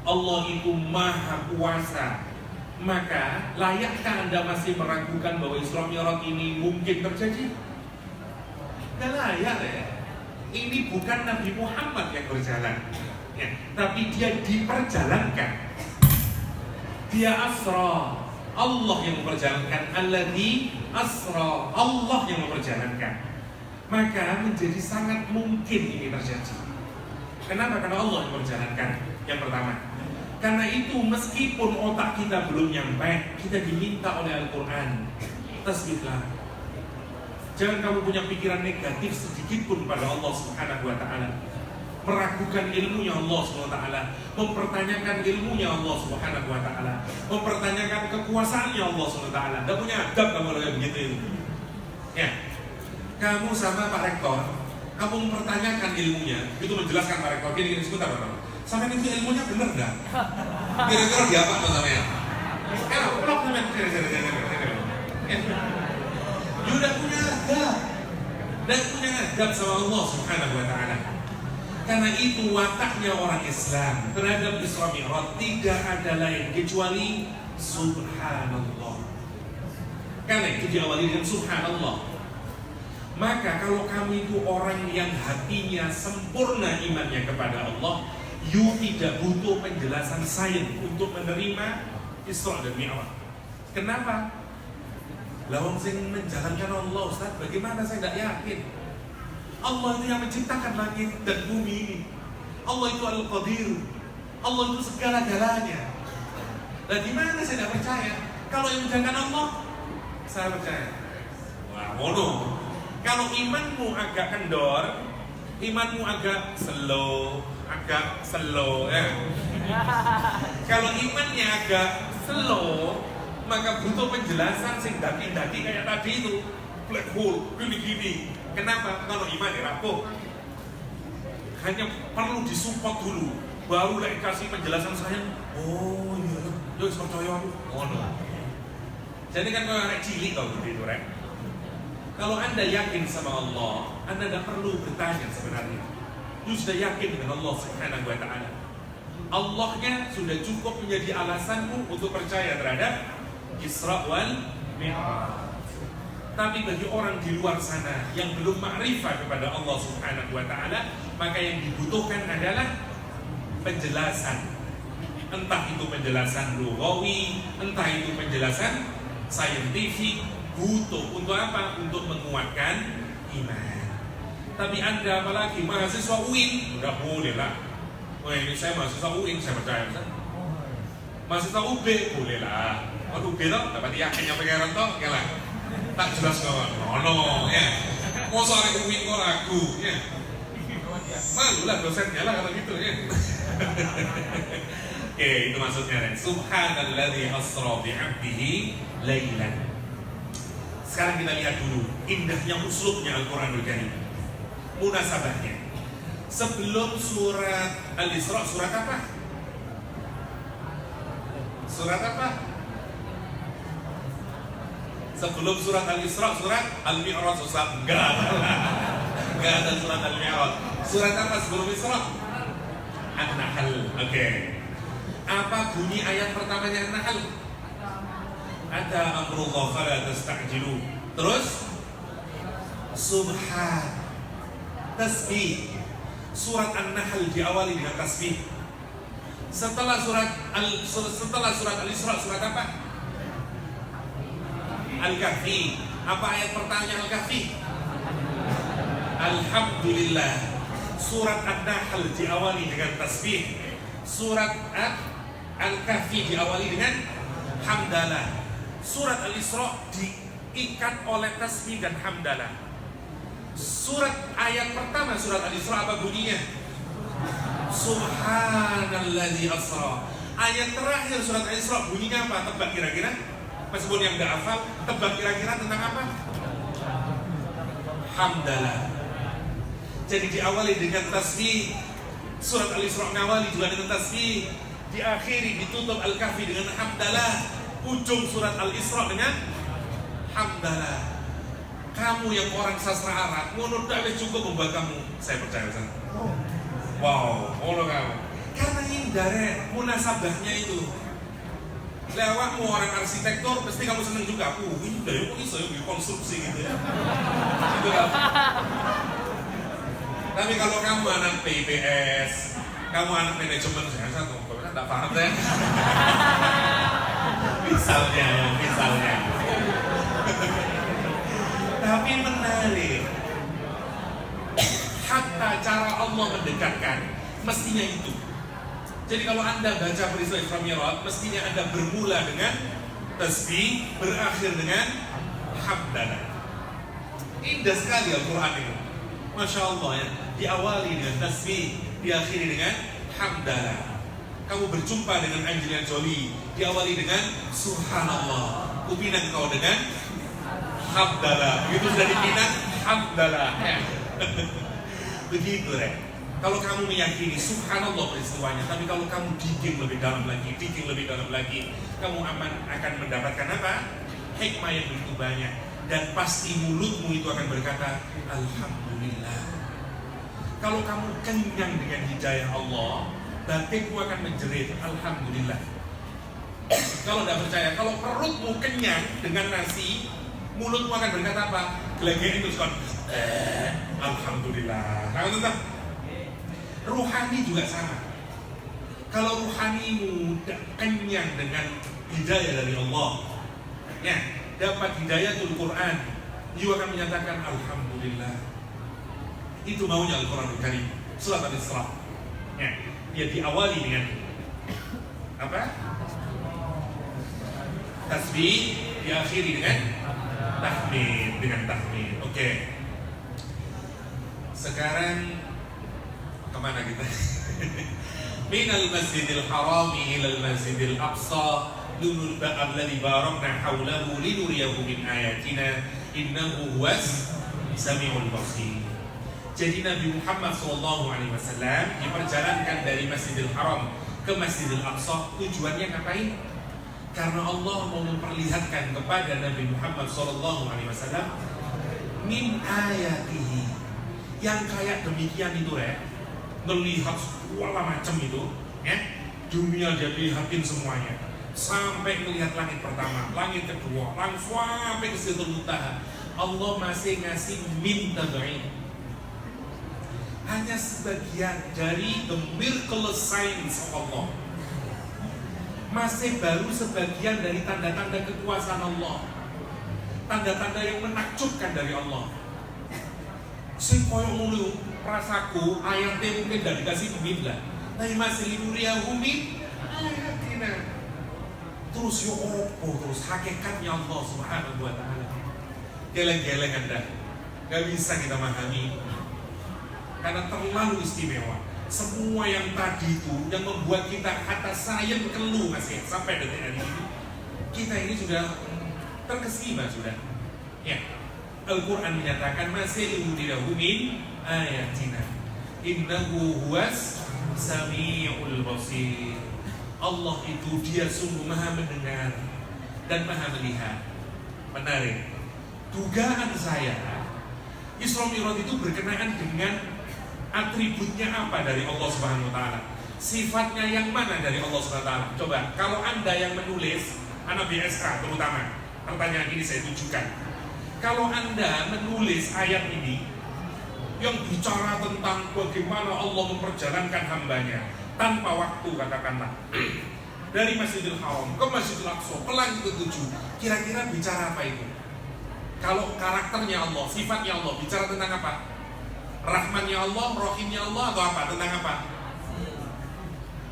Allah itu Maha Kuasa, maka layakkah Anda masih meragukan bahwa Isra Mi'raj ini mungkin terjadi? Tidak layak ya. Ini bukan Nabi Muhammad yang berjalan ya, tapi dia diperjalankan. Dia asra, Allah yang memperjalankan. Alladzi asra, Allah yang memperjalankan. Maka menjadi sangat mungkin ini terjadi. Kenapa? Karena Allah yang memperjalankan. Yang pertama, karena itu meskipun otak kita belum nyampe, kita diminta oleh Al-Quran, tasbihlah. Jangan kamu punya pikiran negatif sedikit pun pada Allah Subhanahu wa Ta'ala. Meragukan ilmunya Allah Subhanahu wa Ta'ala, mempertanyakan ilmunya Allah Subhanahu wa Ta'ala, mempertanyakan kekuasaannya Allah Subhanahu wa Ta'ala. Tidak punya adab kamu kayak begitu itu. Ya. Kamu sama Pak Rektor, kamu mempertanyakan ilmunya, itu menjelaskan Pak Rektor, gini sebentar Pak. Sampai itu ilmunya benar enggak? Kira-kira dia apa namanya? Sekarang pelok namanya udah punya adab dan punya adab sama Allah Subhanahu wa Ta'ala. Karena itu wataknya orang Islam terhadap Isra Mi'raj tidak ada lain kecuali Subhanallah. Karena itu diawali dengan Subhanallah. Maka kalau kamu itu orang yang hatinya sempurna imannya kepada Allah, you tidak butuh penjelasan sains untuk menerima Isra dan Mi'raj. Kenapa? Lawang sing menjalankan Allah, Ustaz, bagaimana saya tidak yakin? Allah itu yang menciptakan langit dan bumi ini. Allah itu Al-Qadir. Allah itu segala-galanya. Dan gimana saya tidak percaya? Kalau yang menjalankan Allah, saya percaya. Wah, bodoh. Kalau imanmu agak kendor, imanmu agak slow ya. Kalau imannya agak slow, maka butuh penjelasan sing daki-daki kayak tadi itu, black hole, gini-gini. Kenapa? Kalau iman rapuh, hanya perlu disupport dulu, baru lagi kasih penjelasan saya. Oh iya, yuk percaya aku. Oh no. Jadi kan kalau anak cilik kalau begitu, rek. Kalau Anda yakin sama Allah, Anda tidak perlu bertanya sebenarnya. You sudah yakin dengan Allah Subhanahu wa Ta'ala. Allahnya sudah cukup menjadi alasanmu untuk percaya terhadap Isra wal Mi'raj. Tapi bagi orang di luar sana yang belum ma'rifah kepada Allah Subhanahu wa Ta'ala, maka yang dibutuhkan adalah penjelasan. Entah itu penjelasan lughawi, entah itu penjelasan saintifik. Butuh untuk apa? Untuk menguatkan iman. Tapi Anda apalagi mahasiswa UIN, udah boleh lah. Wah, ini saya mahasiswa UIN, saya percaya. Mahasiswa UB, boleh lah. Waduh, beda, dapat yakin nyampe ke Rontok, ya lah. Tak jelas kawan, no, ya. Mau soal UIN kok ragu, ya. Malu lah dosennya lah kalau gitu, ya. Oke, itu maksudnya. Subhanalladzi asra bi'abdihi lailan. Sekarang kita lihat dulu indahnya uslubnya Al-Quranul Karim, munasabahnya. Sebelum surat Al-Isra, surat apa? Surat apa? Sebelum surat Al-Isra, surat Al-Mi'raj. Susah? Enggak ada surat Al-Mi'raj. Surat apa sebelum Isra? An-Nahl. Oke. Apa bunyi ayat pertamanya An-Nahl? Ata amrullah fala tasta'jilu. Terus subhan, tasbih. Surat An-Nahl diawali dengan tasbih. Setelah surat Al-Isra surat apa? Al-Kahfi. Apa ayat pertanyaan Al-Kahfi? Alhamdulillah. Surat An-Nahl diawali dengan tasbih. Surat Al-Kahfi diawali dengan hamdalah. Surat Al-Isra diikat oleh tasbih dan hamdalah. Surat ayat pertama surat Al-Isra apa bunyinya? Subhanalladzi asra. Ayat terakhir surat Al-Isra bunyinya apa? Tebak kira-kira? Meskipun yang gak hafal, tebak kira-kira tentang apa? Hamdalah. Jadi diawali dengan tasbih. Surat Al-Isra ngawali juga dengan tasbih. Diakhiri ditutup Al-Kahfi dengan hamdalah. Ujung surat Al-Isra dengan hamdalah. Kamu yang orang sastra Arab, ngono dak cukup membuat kamu. Saya percaya sana. Wow, ngono kamu. Karena indah munasabahnya itu. Lewatmu orang arsitektur, pasti kamu seneng juga. Ini udah yuk iso yuk konstruksi gitu ya. Gitu kan. Tapi kalau kamu anak PIPS, kamu anak manajemen, saya satu, karena tak paham saya. Misalnya. Tapi menarik. Hatta cara Allah mendekatkan, mestinya itu. Jadi kalau Anda baca peristiwa Isra Mi'raj, mestinya Anda bermula dengan tasbih, berakhir dengan hamdalah. Indah sekali Al-Quran itu. Masya Allah ya. Diawali dengan tasbih, diakhiri dengan hamdalah. Kamu berjumpa dengan Angelina Jolie, diawali dengan subhanallah. Kupinang kau dengan hamdalah. Begitu sudah dipinang, hamdalah. Begitu Kalau kamu meyakini subhanallah peristiwanya, tapi kalau kamu digging lebih dalam lagi, kamu akan mendapatkan apa? Hikmah yang begitu banyak. Dan pasti mulutmu itu akan berkata alhamdulillah. Kalau kamu kenyang dengan hidayah Allah, batinmu akan menjerit alhamdulillah. Kalau tidak percaya, kalau perutmu kenyang dengan nasi, mulutmu akan berkata apa? Gelegek itu kan alhamdulillah. Nah, tetap ruhani juga sama. Kalau ruhanimu kenyang dengan hidayah dari Allah, ya, dapat hidayatul Quran, you akan menyatakan alhamdulillah. Itu maunya Al-Quran Al-Karim. Surat Al-Isra. Ya, dia diawali dengan apa? Tasbih, diakhiri dengan tahmid, Oke. Sekarang kemana kita? Minal masjidil harami ilal masjidil aqsa lunul ba'ab ladhi barakna hawlahu linuriyahu min ayatina innahu huwas sami'ul basir. Jadi Nabi Muhammad SAW diperjalankan dari Masjidil Haram ke Masjidil Aqsa. Tujuannya ngapain? Karena Allah mau memperlihatkan kepada Nabi Muhammad SAW min ayatihi, yang kayak demikian itu melihat segala macam itu, ya, dunia dia lihatin semuanya, sampai melihat langit pertama, langit kedua, langsung sampai ke Sidratul Muntaha. Allah masih ngasih min tabain, hanya sebagian dari the miraculous signs of Allah, masih baru sebagian dari tanda-tanda kekuasaan Allah, tanda-tanda yang menakjubkan dari Allah. Sing koyo mulu rasaku ayatnya mungkin gak dikasih min lah, tapi masih linuriyahu min ayatina. Terus yo opo terus hakikatnya Allah Subhanahu wa taala. Geleng-geleng Anda, gak bisa kita memahami karena terlalu istimewa. Semua yang tadi itu yang membuat kita kata sains keluh masih sampai detik hari ini, kita ini sudah terkesima sudah. Ya, Al-Quran menyatakan masih linuriyahu min ayatina innahu huwas sami'ul basir. Allah itu dia sungguh maha mendengar dan maha melihat. Menarik. Dugaan saya Isra Mi'raj itu berkenaan dengan atributnya apa dari Allah Subhanahu wa taala? Sifatnya yang mana dari Allah Subhanahu wa taala? Coba kalau Anda yang menulis, anak BSK terutama, pertanyaan ini saya tujukan. Kalau Anda menulis ayat ini yang bicara tentang bagaimana Allah memperjalankan hambanya tanpa waktu, katakanlah dari Masjidil Haram ke Masjidil Aqsa ke langit ketujuh, kira-kira bicara apa itu? Kalau karakternya Allah, sifatnya Allah, bicara tentang apa? Rahmannya Allah, Rahimnya Allah, atau apa? Tentang apa?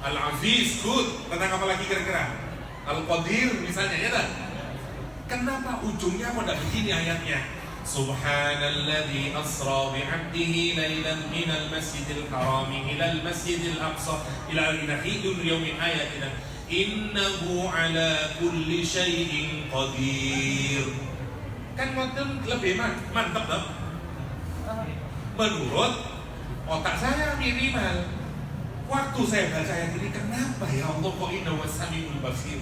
Al-Aziz, good. Tentang apa lagi kira-kira? Al-Qadir misalnya, ya kan? Kenapa ujungnya kok begini ayatnya? Subhanalladzi asra bi'abdihi lailan minal masjidil harami ilal masjidil aqsa ila akhir yaumin ayatina innahu ala kulli syai'in qadir. Kan ngoten lebih mantap dong. Menurut otak saya minimal. Waktu saya baca ayat ini, kenapa ya Allah kok innahu was-sami'ul basir?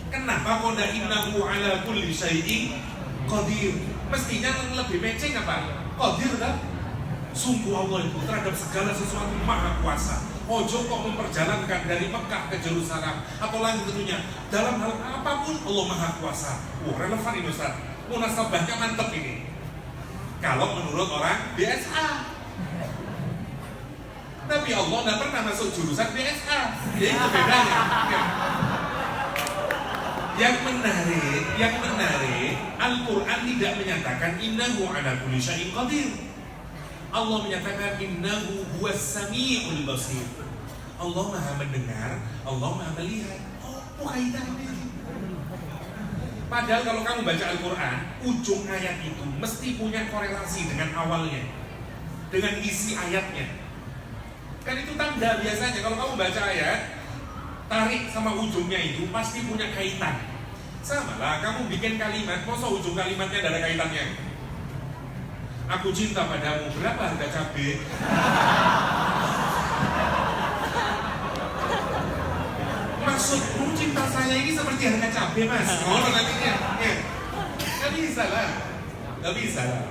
Kenapa kok ada innahu ala kulli syai'in qadir? Mestinya lebih matching apa? Qadir kan? Sungguh Allah itu terhadap segala sesuatu maha kuasa. Ojo kok memperjalankan dari Mekah ke Yerusalem atau langit tentunya. Dalam hal apapun Allah maha kuasa. Relevan ini Ustaz. Munasabahnya mantep ini. Kalau menurut orang BSA. Tapi Allah tidak pernah masuk jurusan BSA. Jadi itu bedanya. Yang menarik, Al-Quran tidak menyatakan innahu ala kulli syai'in qadir. Allah menyatakan innahu huwas sami'ul basir. Allah maha mendengar, Allah maha melihat. Oh, kaitannya. Padahal kalau kamu baca Al-Quran, ujung ayat itu mesti punya korelasi dengan awalnya, dengan isi ayatnya. Kan itu tanda biasanya kalau kamu baca ayat, tarik sama ujungnya itu pasti punya kaitan. Sama lah, kamu bikin kalimat, masa ujung kalimatnya ada kaitannya? Aku cinta padamu, berapa harga cabai? Maksudmu cinta saya ini seperti harga cabai, Mas? Oh, nantinya. Ya. Gak bisa lah.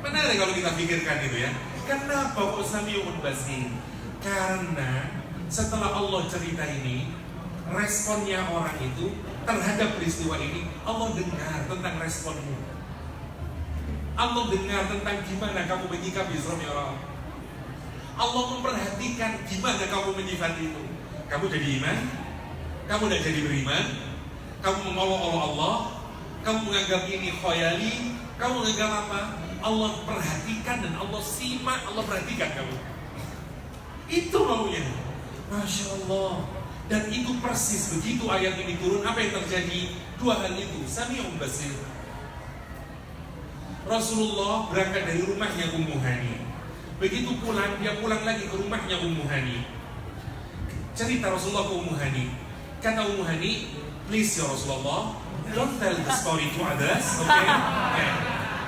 Menarik kalau kita pikirkan itu ya. Kenapa kok Sami'un Basir? Karena setelah Allah cerita ini, responnya orang itu terhadap peristiwa ini, Allah dengar tentang responmu. Allah dengar tentang gimana kamu menyikapi suami orang. Allah memperhatikan gimana kamu menyifati itu. Kamu jadi iman? Kamu tidak jadi beriman? Kamu mengolok-olok Allah? Kamu menganggap ini khayali? Kamu menganggap apa? Allah perhatikan dan Allah simak, Allah perhatikan kamu. Itu maunya. Masya Allah. Dan itu persis begitu ayat ini turun, apa yang terjadi? Dua hal itu, Sami'un Basir. Rasulullah berangkat dari rumahnya Ummu Hani. Begitu pulang, dia pulang lagi ke rumahnya Ummu Hani. Cerita Rasulullah ke Ummu Hani. Kata Ummu Hani, please ya Rasulullah, don't tell the story to others, okay?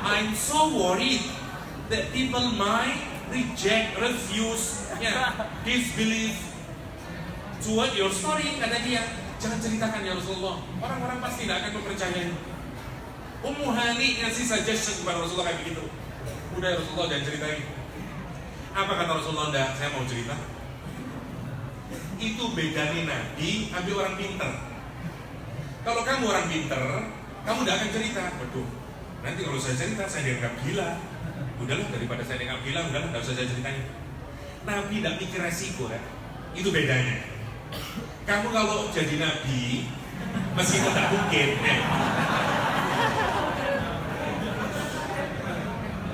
I'm so worried that people might reject, refuse, disbelieve toward your story. Kata dia, jangan ceritakan ya Rasulullah, orang-orang pasti tidak akan mempercayai. Ummu Hani ngasih suggestion kepada Rasulullah kayak begitu. Udah ya Rasulullah, jangan ceritain. Apa kata Rasulullah? Enggak, saya mau cerita. Itu bedanya Nabi, Nabi orang pinter. Kalau kamu orang pinter, kamu tidak akan cerita. Betul. Nanti kalau saya cerita, saya dianggap gila. Udahlah, daripada saya dianggap gila, udahlah, tidak usah saya ceritain. Nabi tidak mikir resiko ya. Itu bedanya. Kamu kalau jadi Nabi, meskipun tak mungkin ya.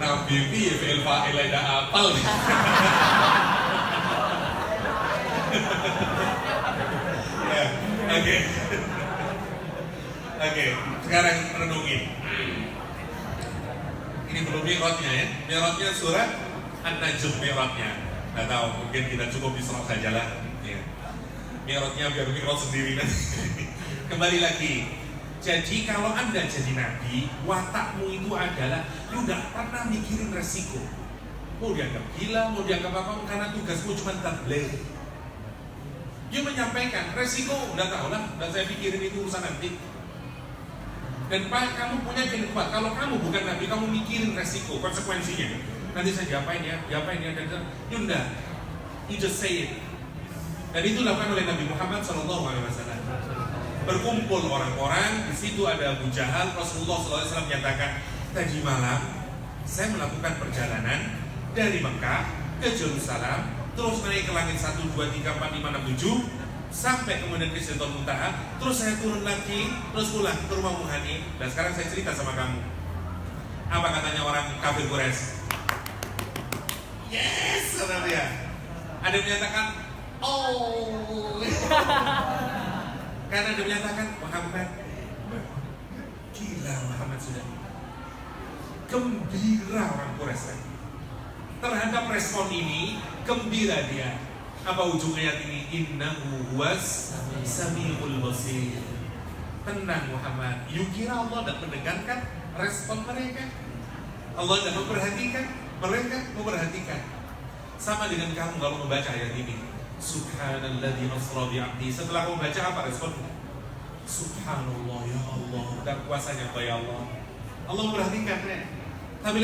Nabi ya fi'il fa'il ada apal nih. Oke, sekarang renungin. Ini belum mi'rajnya ya. Mi'rajnya surat An-Najm mi'rajnya. Nggak tahu, mungkin kita cukup Isra saja lah. Ya. Mi'rajnya biar mi'raj sendiri nanti. Kembali lagi. Jadi kalau Anda jadi Nabi, watakmu itu adalah lu gak pernah mikirin resiko. Mau dianggap gila, mau dianggap apa, karena tugasmu cuma tabligh. Dia menyampaikan resiko, udah tahu lah, dan saya pikirin itu urusan nanti. Dan kamu punya yang kuat. Kalau kamu bukan Nabi, kamu mikirin resiko, konsekuensinya. Nanti saya diapain ya, dan udah, you just say it. Dan itu dilakukan oleh Nabi Muhammad SAW. Berkumpul orang-orang, di situ ada Abu Jahal. Rasulullah SAW menyatakan, tadi malam saya melakukan perjalanan dari Mekah ke Yerusalem, terus naik ke langit 1, 2, 3, 4, 5, 6, 7, sampai kemudian ke Sidratul Muntaha, terus saya turun lagi, terus pulang ke rumah Muhani. Dan sekarang saya cerita sama kamu. Apa katanya orang kafir Quraisy? Yes, kata dia. Ada yang menyatakan, oh. Karena dia menyatakan, Muhammad, gila Muhammad sudah. Gembira orang Quraisy terhadap respon ini, gembira dia. Apa ujung ayat ini? Innahu huwas samiul basir. Tenang Muhammad, you kira Allah tidak mendengarkan respon mereka? Allah tidak memperhatikan? Mereka memperhatikan. Sama dengan kamu kalau membaca ayat ini. Subhanalladzi asra bi'abdi. Setelah kamu baca apa responmu? Subhanallah, ya Allah, dan kuasanya apa ya Allah. Allah memperhatikan ya. Tapi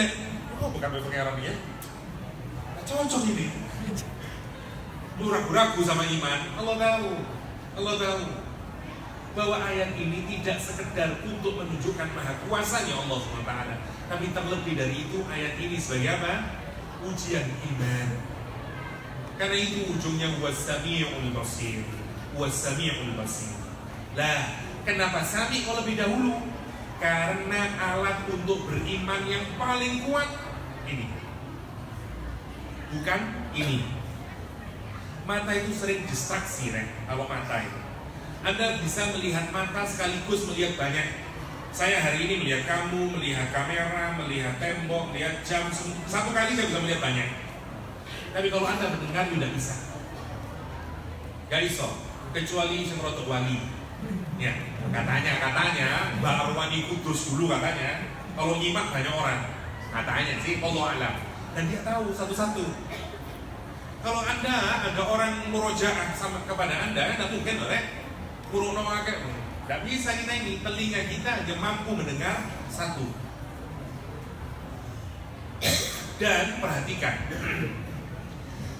oh bukan pengen Arabia. Cocok ini. Lu ragu-ragu sama iman. Allah tahu bahwa ayat ini tidak sekedar untuk menunjukkan maha kuasanya Allah SWT, tapi terlebih dari itu ayat ini sebagai apa? Ujian iman. Karena itu ujungnya was-sami'ul basir. Was-sami'ul basir. Lah, kenapa sami' lebih dahulu? Karena alat untuk beriman yang paling kuat ini. Bukan ini. Mata itu sering distraksi, kalau mata itu. Anda bisa melihat mata sekaligus melihat banyak. Saya hari ini melihat kamu, melihat kamera, melihat tembok, melihat jam. Satu kali saya bisa melihat banyak. Tapi kalau Anda mendengar tidak bisa. Gak iso, kecuali semrotok wali. Ya, katanya Mbak Arwani Kudus dulu katanya kalau nyimak banyak orang. Katanya sih, Allah alam. Dan dia tahu satu-satu. Kalau Anda ada orang murojaah sama kepada Anda mungkin kurung nomake. Gak bisa kita ini, telinga kita hanya mampu mendengar satu. Dan perhatikan,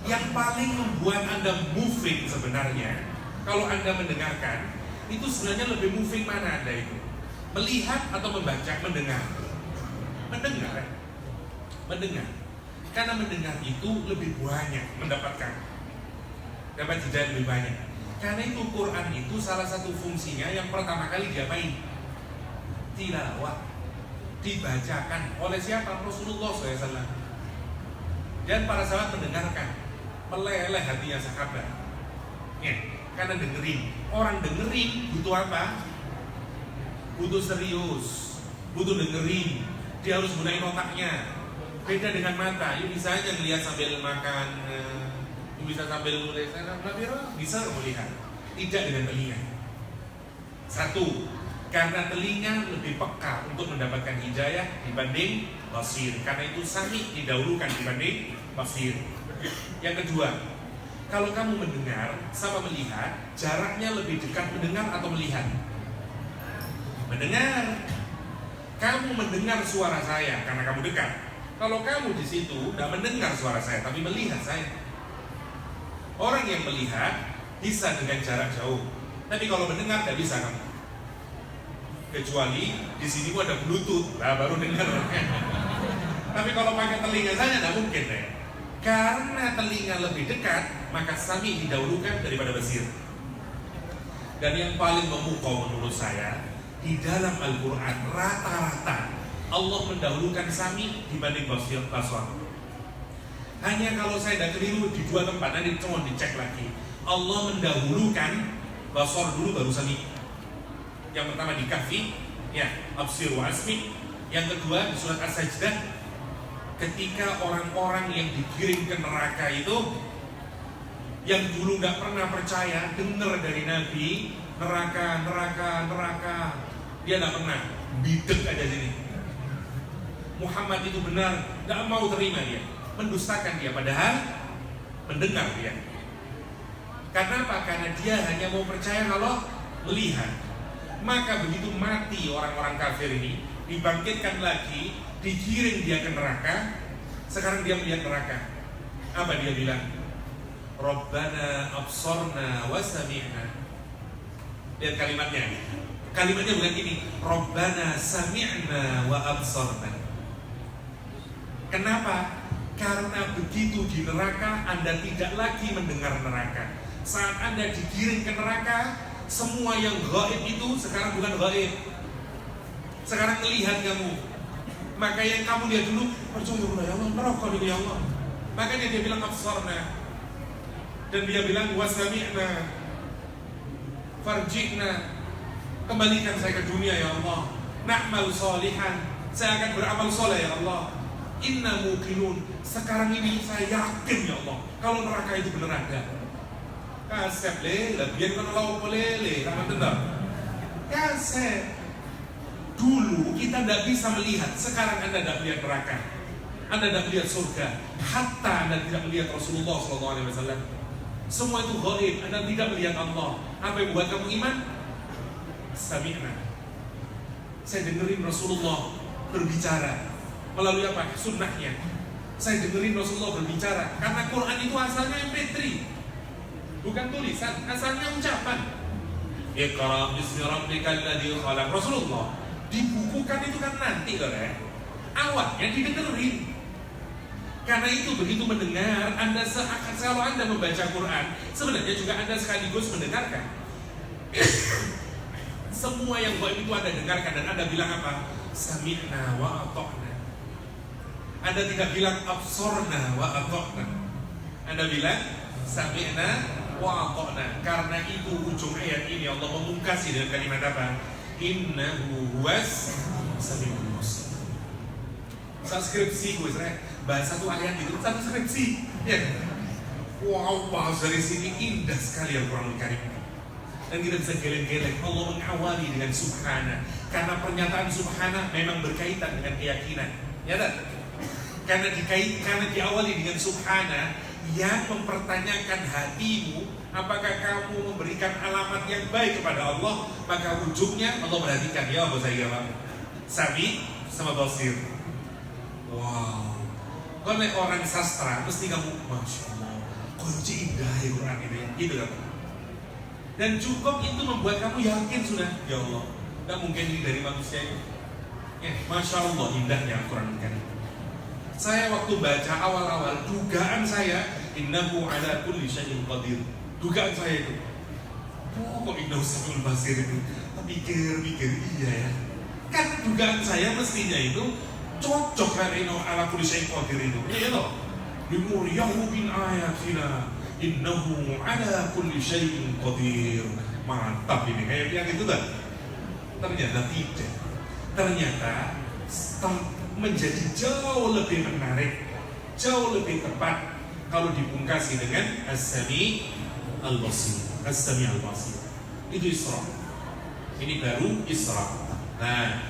yang paling membuat Anda moving sebenarnya, kalau Anda mendengarkan, itu sebenarnya lebih moving mana Anda itu? Melihat atau membaca? Mendengar. Mendengar. Karena mendengar itu lebih banyak mendapatkan. Dapat hidayah lebih banyak. Karena itu Quran itu salah satu fungsinya yang pertama kali diapain? Tilawah. Dibacakan oleh siapa? Rasulullah SAW. Dan para sahabat mendengarkan. Meleleh hatinya sahabat. Ya, karena dengerin. Orang dengerin butuh apa? Butuh serius, butuh dengerin. Dia harus gunain otaknya. Beda dengan mata. You bisa aja melihat sambil makan, you bisa sambil nulis, bisa melihat. Tidak dengan telinga. Satu, karena telinga lebih peka untuk mendapatkan hidayah dibanding basir. Karena itu sami didahulukan dibanding basir. Yang kedua, kalau kamu mendengar sama melihat, jaraknya lebih dekat mendengar atau melihat? Mendengar. Kamu mendengar suara saya karena kamu dekat. Kalau kamu di situ tidak mendengar suara saya, tapi melihat saya. Orang yang melihat bisa dengan jarak jauh, tapi kalau mendengar tidak bisa kamu. Kecuali di sini ada Bluetooth, baru dengar. Tapi kalau pakai telinga saja tidak mungkin deh. Karena telinga lebih dekat, maka sami didahulukan daripada basir. Dan yang paling memukau menurut saya, di dalam Al-Quran rata-rata Allah mendahulukan sami dibanding basir. Hanya kalau saya tidak keliru di dua tempat, nanti cuma dicek lagi. Allah mendahulukan basar dulu baru sami. Yang pertama di Kahfi, ya, absir wa asmi. Yang kedua di surat As-Sajdah, ketika orang-orang yang dikirim ke neraka itu, yang dulu nggak pernah percaya, dengar dari Nabi, neraka, dia nggak pernah, bidek aja sini. Muhammad itu benar, nggak mau terima dia, mendustakan dia, padahal mendengar dia. Karena apa? Karena dia hanya mau percaya kalau melihat. Maka begitu mati orang-orang kafir ini, dibangkitkan lagi, digiring dia ke neraka. Sekarang dia melihat neraka. Apa dia bilang? Rabbana absarna wa sami'na. Lihat kalimatnya. Kalimatnya bukan gini, Rabbana sami'na wa absarna. Kenapa? Karena begitu di neraka Anda tidak lagi mendengar neraka. Saat Anda digiring ke neraka, semua yang gaib itu sekarang bukan gaib. Sekarang melihat kamu. Maka yang kamu lihat dulu, percaya ya Allah, neraka ini ya Allah. Makanya dia bilang absarna. Dan dia bilang wasami'na farji'na, kembalikan saya ke dunia ya Allah. Na'mal solihan, saya akan beramal soleh ya Allah. Inna muqinun, sekarang ini saya yakin ya Allah kalau neraka itu benar ada. Kasep lele, biar kan lau pelele, sama tendang. Kasep. Dulu kita tidak bisa melihat, sekarang Anda tidak melihat neraka, Anda tidak melihat surga, hatta Anda tidak melihat Rasulullah SAW. Semua itu gaib, Anda tidak melihat Allah. Apa yang buat kamu iman? Sami'na. Saya dengerin Rasulullah berbicara melalui apa? Sunnahnya. Saya dengerin Rasulullah berbicara. Karena Quran itu asalnya MP3, bukan tulisan, asalnya ucapan. Iqra bismi rabbikal ladzi khalaq. Rasulullah dibukukan itu kan nanti loh ya. Awalnya didengerin. Karena itu begitu mendengar, Anda seakan kalau Anda membaca Quran, sebenarnya juga Anda sekaligus mendengarkan. Semua yang gaib itu Anda dengarkan dan Anda bilang apa? Sami'na wa ata'na. Anda tidak bilang absorna wa ata'na. Anda bilang sami'na wa ata'na. Karena itu ujung ayat ini Allah memungkasi dengan kalimat apa? Innahu huwas sami'ul basir. Satu skripsi gue bahasa tuh ayat itu satu skripsi. Ya. Wow, bahasa dari sini indah sekali Al-Quranul Karim. Dan kita bisa geleng-geleng. Allah mengawali dengan subhana. Karena pernyataan subhana memang berkaitan dengan keyakinan. Ya tak? Karena diawali dengan subhana yang mempertanyakan hatimu, apakah kamu memberikan alamat yang baik kepada Allah, maka ujungnya Allah perhatikan, ya apa saya kamu Sami sama basir. Wow. Kalau orang sastra mesti kamu masya Allah, kunci indah ya Quran ini, gitu kan? Dan cukup itu membuat kamu yakin sudah, ya Allah, tidak mungkin ini dari manusia itu. Ya, masya Allah indahnya Al-Quran ini. Saya waktu baca awal-awal, dugaan saya innahu ala kulli syai'in qadir. Dugaan saya itu, kok innahu samiul basir itu. Pikir-pikir iya ya. Kan dugaan saya mestinya itu cocok kan innahu ala kulli syai'in qadir itu. Iya toh? Limuriyahu bin ayatina innahu ala kulli syai'in qadir. Mantap ini, kayak yang itu kan. Ternyata tidak. Ternyata menjadi jauh lebih menarik, jauh lebih tepat kalau dipungkasi dengan As-Sami Al-Basir. As-Sami Al-Basir itu Isra. Ini baru Isra. Nah,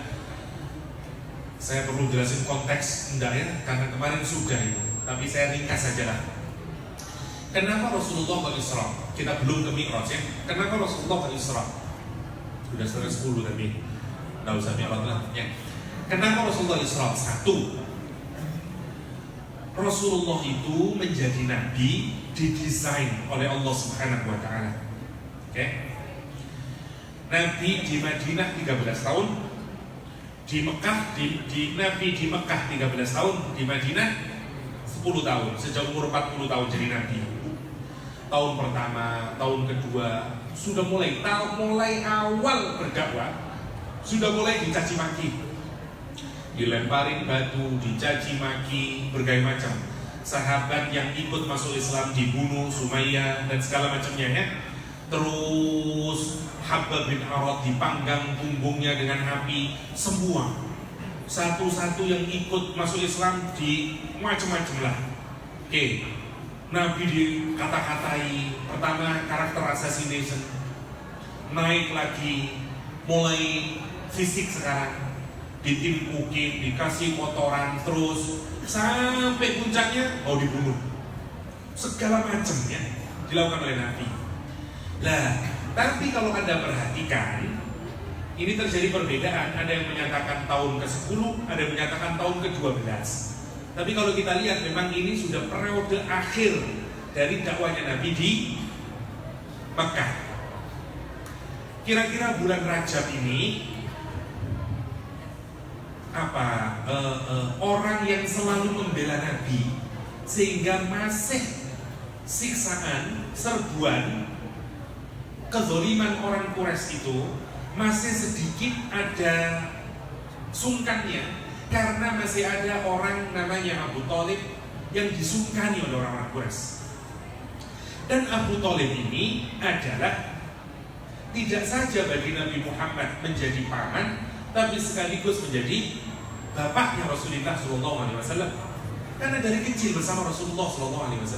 saya perlu jelasin konteks enggak ya, karena kemarin sudah itu, tapi saya ringkas saja lah. Kenapa Rasulullah ke Isra? Kita belum ke Mi'raj ya. Kenapa Rasulullah ke Isra? Sudah 10 tapi tidak usah Mi'raj lah ya. Kenapa Rasulullah Isra? Satu, Rasulullah itu menjadi nabi didesain oleh Allah Subhanahu wa Ta'ala. Oke? Nabi di Madinah 13 tahun, di Mekah Nabi di Mekah 13 tahun, di Madinah 10 tahun, sejak umur 40 tahun jadi nabi. Tahun pertama, tahun kedua sudah mulai awal berdakwah, sudah mulai dicaci maki, dilemparin batu, dicaci maki, berbagai macam. Sahabat yang ikut masuk Islam dibunuh, Sumayyah dan segala macamnya ya. Terus Habbab bin Arad dipanggang punggungnya dengan api. Semua satu-satu yang ikut masuk Islam di macam-macam lah. Oke. Nabi dikata-katai. Pertama karakter assassination, naik lagi, mulai fisik sekarang, ditimpukin, dikasih kotoran, terus sampai puncaknya mau dibunuh. Segala macamnya dilakukan oleh Nabi. Nah, tapi kalau Anda perhatikan, ini terjadi perbedaan. Ada yang menyatakan tahun ke-10, ada yang menyatakan tahun ke-12. Tapi kalau kita lihat, memang ini sudah periode akhir dari dakwahnya Nabi di Mekah. Kira-kira bulan Rajab ini orang yang selalu membela Nabi sehingga masih siksaan, serbuan, kezoliman orang Quraisy itu masih sedikit ada sungkannya karena masih ada orang namanya Abu Thalib yang disungkani oleh orang-orang Quraisy. Dan Abu Thalib ini adalah tidak saja bagi Nabi Muhammad menjadi paman, tapi sekaligus menjadi bapaknya Rasulullah SAW. Karena dari kecil bersama Rasulullah SAW.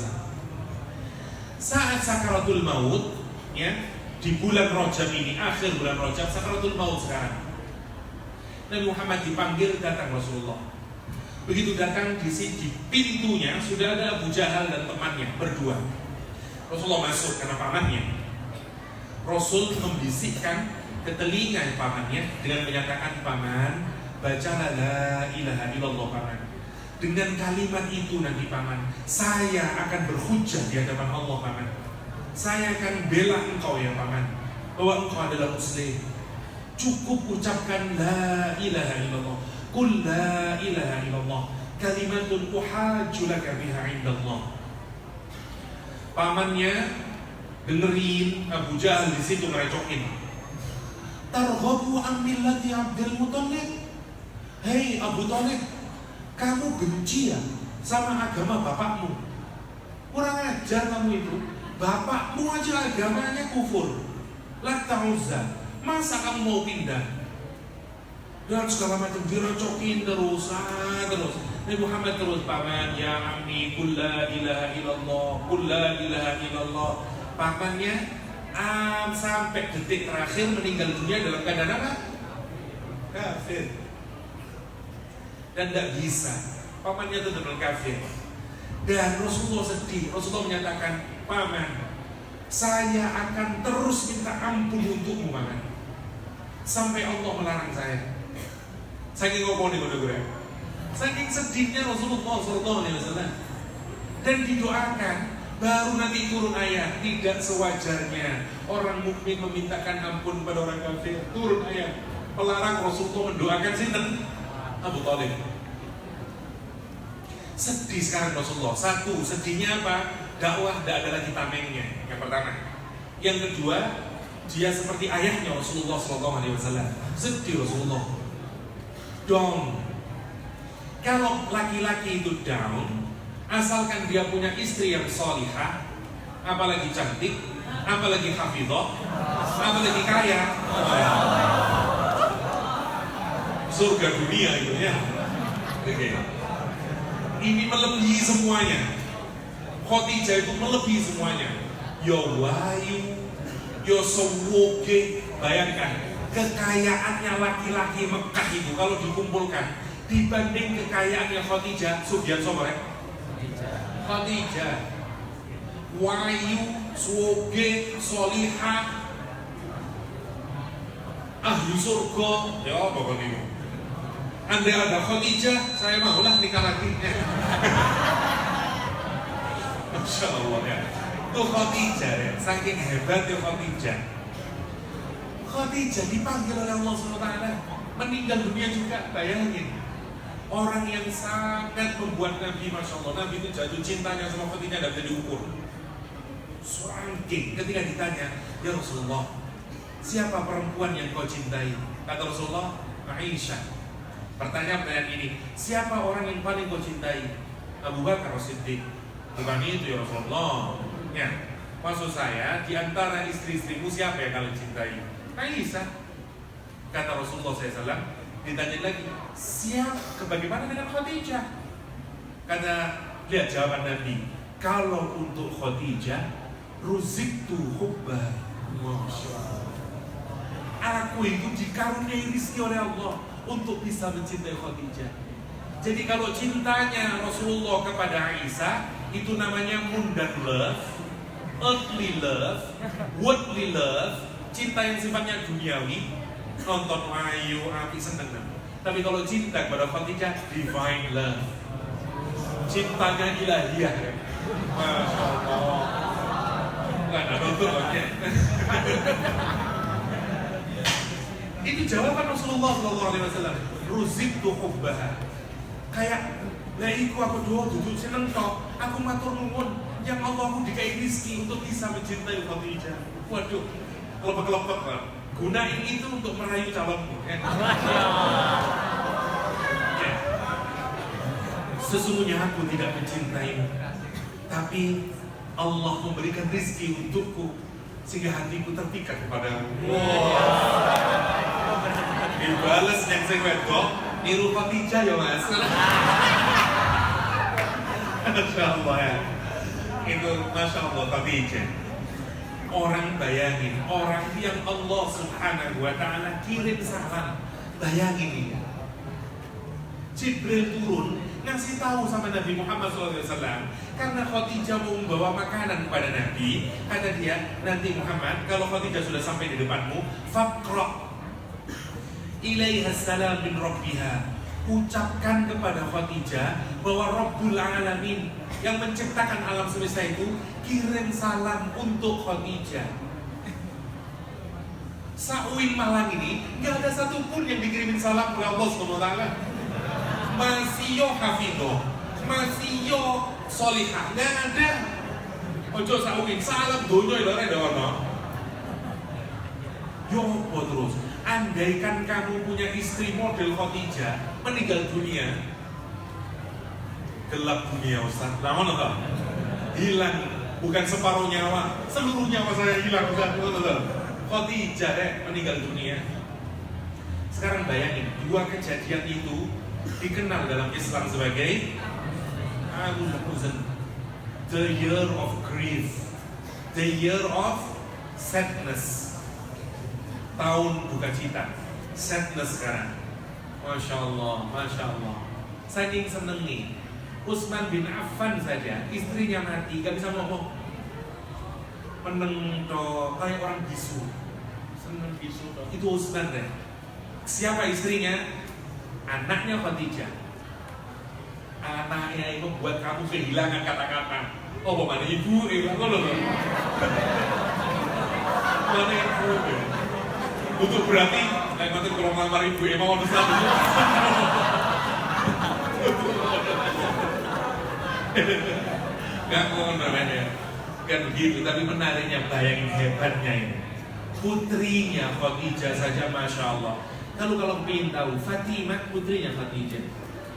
Saat sakaratul maut, ya, di bulan Rajab ini, akhir bulan Rajab, sakaratul maut sekarang, Nabi Muhammad dipanggil, datang Rasulullah. Begitu datang di pintunya sudah ada Abu Jahal dan temannya berdua. Rasulullah masuk karena pamannya. Rasul membisikkan ke telinga pamannya dengan menyatakan, paman, bacalah la ilaha illallah paman. Dengan kalimat itu nanti paman, saya akan berhujjah di hadapan Allah paman. Saya akan bela engkau ya paman, bahwa engkau adalah muslim. Cukup ucapkan la ilaha illallah. Qul la ilaha illallah kalimatun uhajju laka biha indallah. Pamannya dengerin Abu Jahal di situ ngerecokin. Targhabu an millati Abdul Muthalib. Hei Abu Thalib, kamu benci ya sama agama bapakmu? Kurang ajar kamu itu. Bapakmu aja agamanya kufur, Lat Uzza. Masa kamu mau pindah? Dan segala macam direcokin terus. Nabi Muhammad terus, paman ya ammi qul la ilaha illallah, qul la ilaha illallah. Pamannya sampai detik terakhir meninggal dunia dalam keadaan apa? Kafir. Dan tidak bisa, pamannya itu benar kafir. Dan Rasulullah sedih. Rasulullah menyatakan, paman, saya akan terus minta ampun untukmu paman, sampai Allah melarang saya. Saking ngomong nih gue, saking sedihnya Rasulullah SAW. Dan didoakan, baru nanti turun ayat. Tidak sewajarnya orang mukmin memintakan ampun pada orang kafir. Turun ayat melarang Rasulullah mendoakan sinten? Abu Thalib. Sedih sekarang Rasulullah. Satu, sedihnya apa? Dakwah tidak ada lagi tamengnya. Yang pertama. Yang kedua, dia seperti ayahnya Rasulullah SAW. Sedih Rasulullah. Down. Kalau laki-laki itu down, asalkan dia punya istri yang sholihah, apalagi cantik, apalagi hafidhah, apalagi kaya, surga dunia itu ya. Oke. Ini melebihi semuanya. Khadijah itu melebihi semuanya. Yo wayu, yo sewoge. Bayangkan kekayaannya laki-laki Mekah itu kalau dikumpulkan dibanding kekayaannya Khadijah, Sufyan Sobat. Khadijah, wayu, swoge, solihah, ahli surga, ya pokoknya itu. Andai ada Khadijah, saya maulah nikah lagi. Masya Allah ya. Itu Khadijah ya, saking hebatnya Khadijah. Khadijah dipanggil oleh Allah SWT, meninggal dunia juga. Bayangin, orang yang sangat membuat Nabi, Masya Allah, Nabi itu jatuh cintanya sama Khadijah tidak bisa diukur. Ranking ketika ditanya, ya Rasulullah, siapa perempuan yang kau cintai? Kata Rasulullah, Aisyah. Pertanyaan ini, siapa orang yang paling kau cintai? Abu Bakar As-Siddiq. Bukan itu ya Rasulullah. Ya, maksud saya, di antara istri-istrimu siapa yang kalian cintai? Aisyah. Kata Rasulullah SAW. Ditanya lagi, bagaimana dengan Khadijah? Kata, lihat jawaban Nabi, kalau untuk Khadijah, ruziktu hubbah. Masya Allah. Aku itu dikaruniai rizki oleh Allah untuk bisa mencintai Khadijah. Jadi kalau cintanya Rasulullah kepada Aisyah, itu namanya mundane love, earthly love, worldly love, cinta yang sifatnya duniawi, nonton wayu, api, seneng. Tapi kalau cinta kepada Khadijah, divine love, cintanya ilahiyah. Masya Allah. Nggak ada nonton oke. Itu jawaban Rasulullah SAW. Ruzibtu hubbaha. Kayak, lah iku aku doa duduk seneng tok. Aku matur nuwun, yang Allah aku dikai rizki untuk bisa mencintai Khadijah. Waduh, kelompok-kelompok kan. Gunain itu untuk merayu calonmu. Ya. Ya. Sesungguhnya aku tidak mencintaimu, tapi Allah memberikan rizki untukku sehingga hatiku terpikat kepadamu. Dibales yang sing wedok niru Khadijah ya Mas. Masya Allah ya. Itu Masya Allah Khadijah. Orang bayangin, orang yang Allah Subhanahu wa ta'ala kirim salam. Bayangin ini. Jibril turun ngasih tahu sama Nabi Muhammad SAW karena Khadijah mau membawa makanan kepada Nabi. Kata dia, nanti Muhammad, kalau Khadijah sudah sampai di depanmu, faqra ilaiha salam min rabbiha. Ucapkan kepada Khadijah bahwa Rabbul Alamin yang menciptakan alam semesta itu kirim salam untuk Khadijah. Sauin Malang ini nggak ada satupun yang dikirimin salam oleh Allah SWT. Masih yo hafidho, masih yo solihah, nggak ada. Ojo sauin salam dunia itu ada orang. Yo apa terus? Andaikan kamu punya istri model Khadijah meninggal dunia, gelap dunia Ustaz. Namun apa? Hilang, bukan separuh nyawa, seluruh nyawa saya hilang Ustaz. Khadijah meninggal dunia. Sekarang bayangin, dua kejadian itu dikenal dalam Islam sebagai Al-Huzn, the year of grief, the year of sadness. Tahun duka cita, sadness sekarang. Masya Allah, Masya Allah. Saking seneng nih, Utsman bin Affan saja, istrinya mati, gak bisa ngomong. Meneng toh, kayak orang bisu. Seneng bisu toh. Itu Utsman deh. Siapa istrinya? Anaknya Khadijah. Anaknya itu membuat kamu kehilangan kata-kata. Oh, mana ibu? Mana ibu? Untuk berarti, kayak nanti kalau ngelamar ibu emang harus satu. Gak mau namanya, kan begitu. Tapi menariknya, bayangin hebatnya ini. Putrinya Khadijah saja, Masya Allah. Kalau pengen tahu, Fatimah putrinya Khadijah,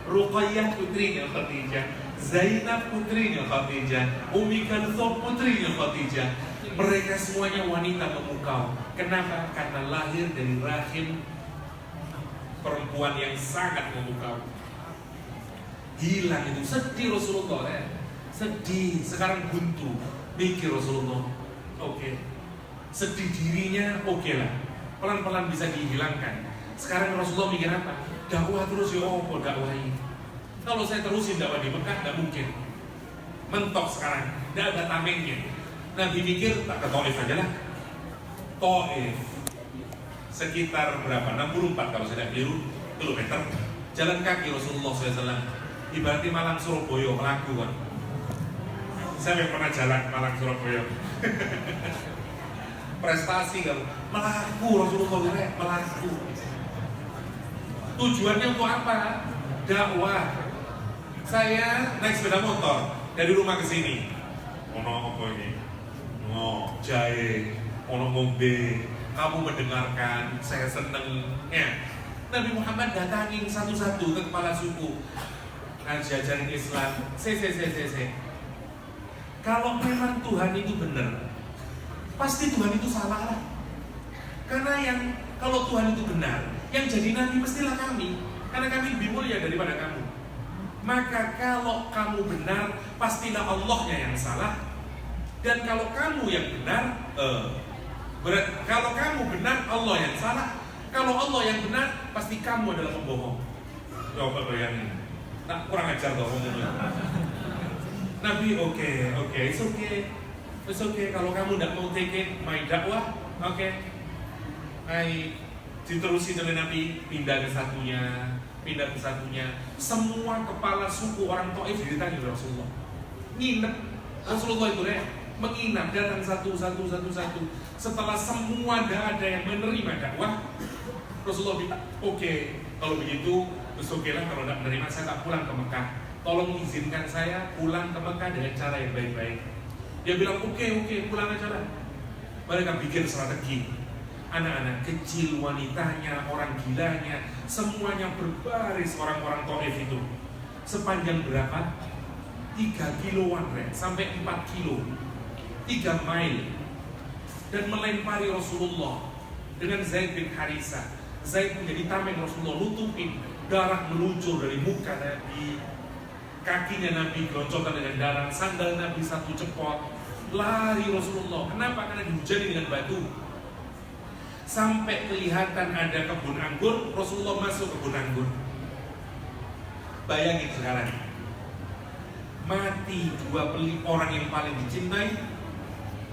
Ruqayyah putrinya Khadijah, Zainab putrinya Khadijah, Ummi Kalthum putrinya Khadijah. Mereka semuanya wanita memukau. Kenapa? Karena lahir dari rahim perempuan yang sangat memukau. Hilang itu, sedih Rasulullah ya. Sedih, sekarang buntu. Mikir Rasulullah, oke. Sedih dirinya, oke lah. Pelan-pelan bisa dihilangkan. Sekarang Rasulullah mikir apa? Dakwah terus ya, oh dakwahi. Kalau saya terusin dakwah di Mekah, nggak mungkin. Mentok sekarang, nggak ada tamengnya. Nabi mikir, tak ke Taif aja lah. Taif sekitar berapa? 64 kalau saya tidak keliru kilometer. Jalan kaki Rasulullah SAW. Ibaratnya Malang Surabaya melaku kan. Saya yang pernah jalan Malang Surabaya. Prestasi kamu. Melaku Rasulullah SAW melaku. Tujuannya untuk apa? Dakwah. Saya naik sepeda motor dari rumah ke sini. Ono apa ini? Oh, jahe, ono ngombe, kamu mendengarkan, saya seneng. Ya. Nabi Muhammad datangin satu-satu ke kepala suku, ngajarin Islam. Kalau memang Tuhan itu benar, pasti Tuhan itu salah lah. Karena kalau Tuhan itu benar, yang jadi nabi mestilah kami, karena kami lebih mulia daripada kamu. Maka kalau kamu benar, pastilah Allahnya yang salah. Dan kalau kamu yang benar, kalau kamu benar, Allah yang salah. Kalau Allah yang benar, pasti kamu adalah pembohong. Coba bayangin. Nah, kurang ajar dong ngomongnya. Nabi, oke, it's okay. Kalau kamu tidak mau take it, my dakwah, oke. Diterusin oleh Nabi, pindah ke satunya. Semua kepala suku orang Taif ditanya oleh Rasulullah. Nginep Rasulullah itu menginap, datang satu. Setelah semua ada yang menerima dakwah, Rasulullah bilang, oke, kalau begitu, okelah kalau tidak menerima saya tak pulang ke Mekah. Tolong izinkan saya pulang ke Mekah dengan cara yang baik-baik. Dia bilang, oke, pulang aja lah. Mereka bikin strategi. Anak-anak kecil, wanitanya, orang gilanya, semuanya berbaris orang-orang Taif itu. Sepanjang berapa? 3 kiloan, sampai 4 kilo. 3 mile. Dan melempari Rasulullah dengan Zaid bin Harithah. Zaid menjadi tameng Rasulullah, nutupin. Darah meluncur dari muka Nabi, kakinya Nabi geloncotan dengan darah, sandal Nabi satu cepot. Lari Rasulullah. Kenapa? Karena dihujani dengan batu. Sampai kelihatan ada kebun anggur, Rasulullah masuk kebun anggur. Bayangin sekarang, mati 2 orang yang paling dicintai,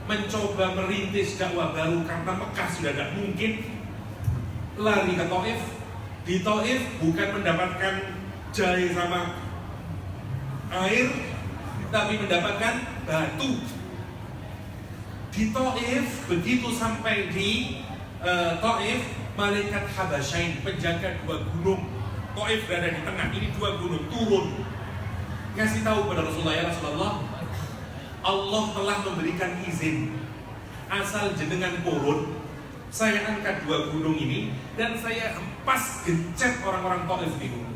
mencoba merintis dakwah baru karena Mekah sudah tidak mungkin, lari ke Taif. Di Taif bukan mendapatkan jahe sama air, tapi mendapatkan batu. Di Taif, begitu sampai di Taif, malaikat Habasyain, penjaga 2 gunung. Taif berada di tengah, ini 2 gunung turun. Ngasih tahu pada Rasulullah, ya Rasulullah, Allah telah memberikan izin, asal jenengan turun, saya angkat 2 gunung ini dan saya hempas gencet orang-orang Taif di gunung.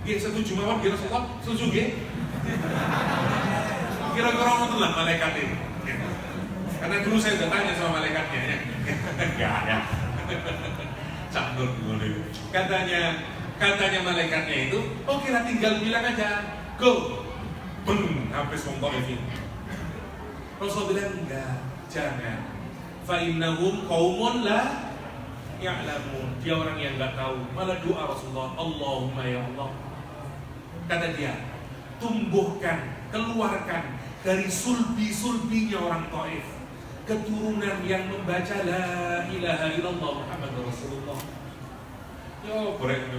Dia setuju mawon, ya Rasulullah, setuju ya? Kira-kira apa lah malaikat ini? Karena dulu saya sudah tanya sama malaikatnya, ya. Enggak ada. Campur dulu. Katanya malaikatnya itu, oke lah tinggal bilang aja, go, habis wong Taif ini. Rasul bilang enggak, jangan. Fa innahum qaumun la ya'lamun. Dia orang yang enggak tahu. Malah doa Rasulullah, Allahumma ya Allah. Kata dia, tumbuhkan, keluarkan dari sulbi-sulbinya orang Taif keturunan yang membaca la ilaha illallah Muhammadur Rasulullah. Yo, borek.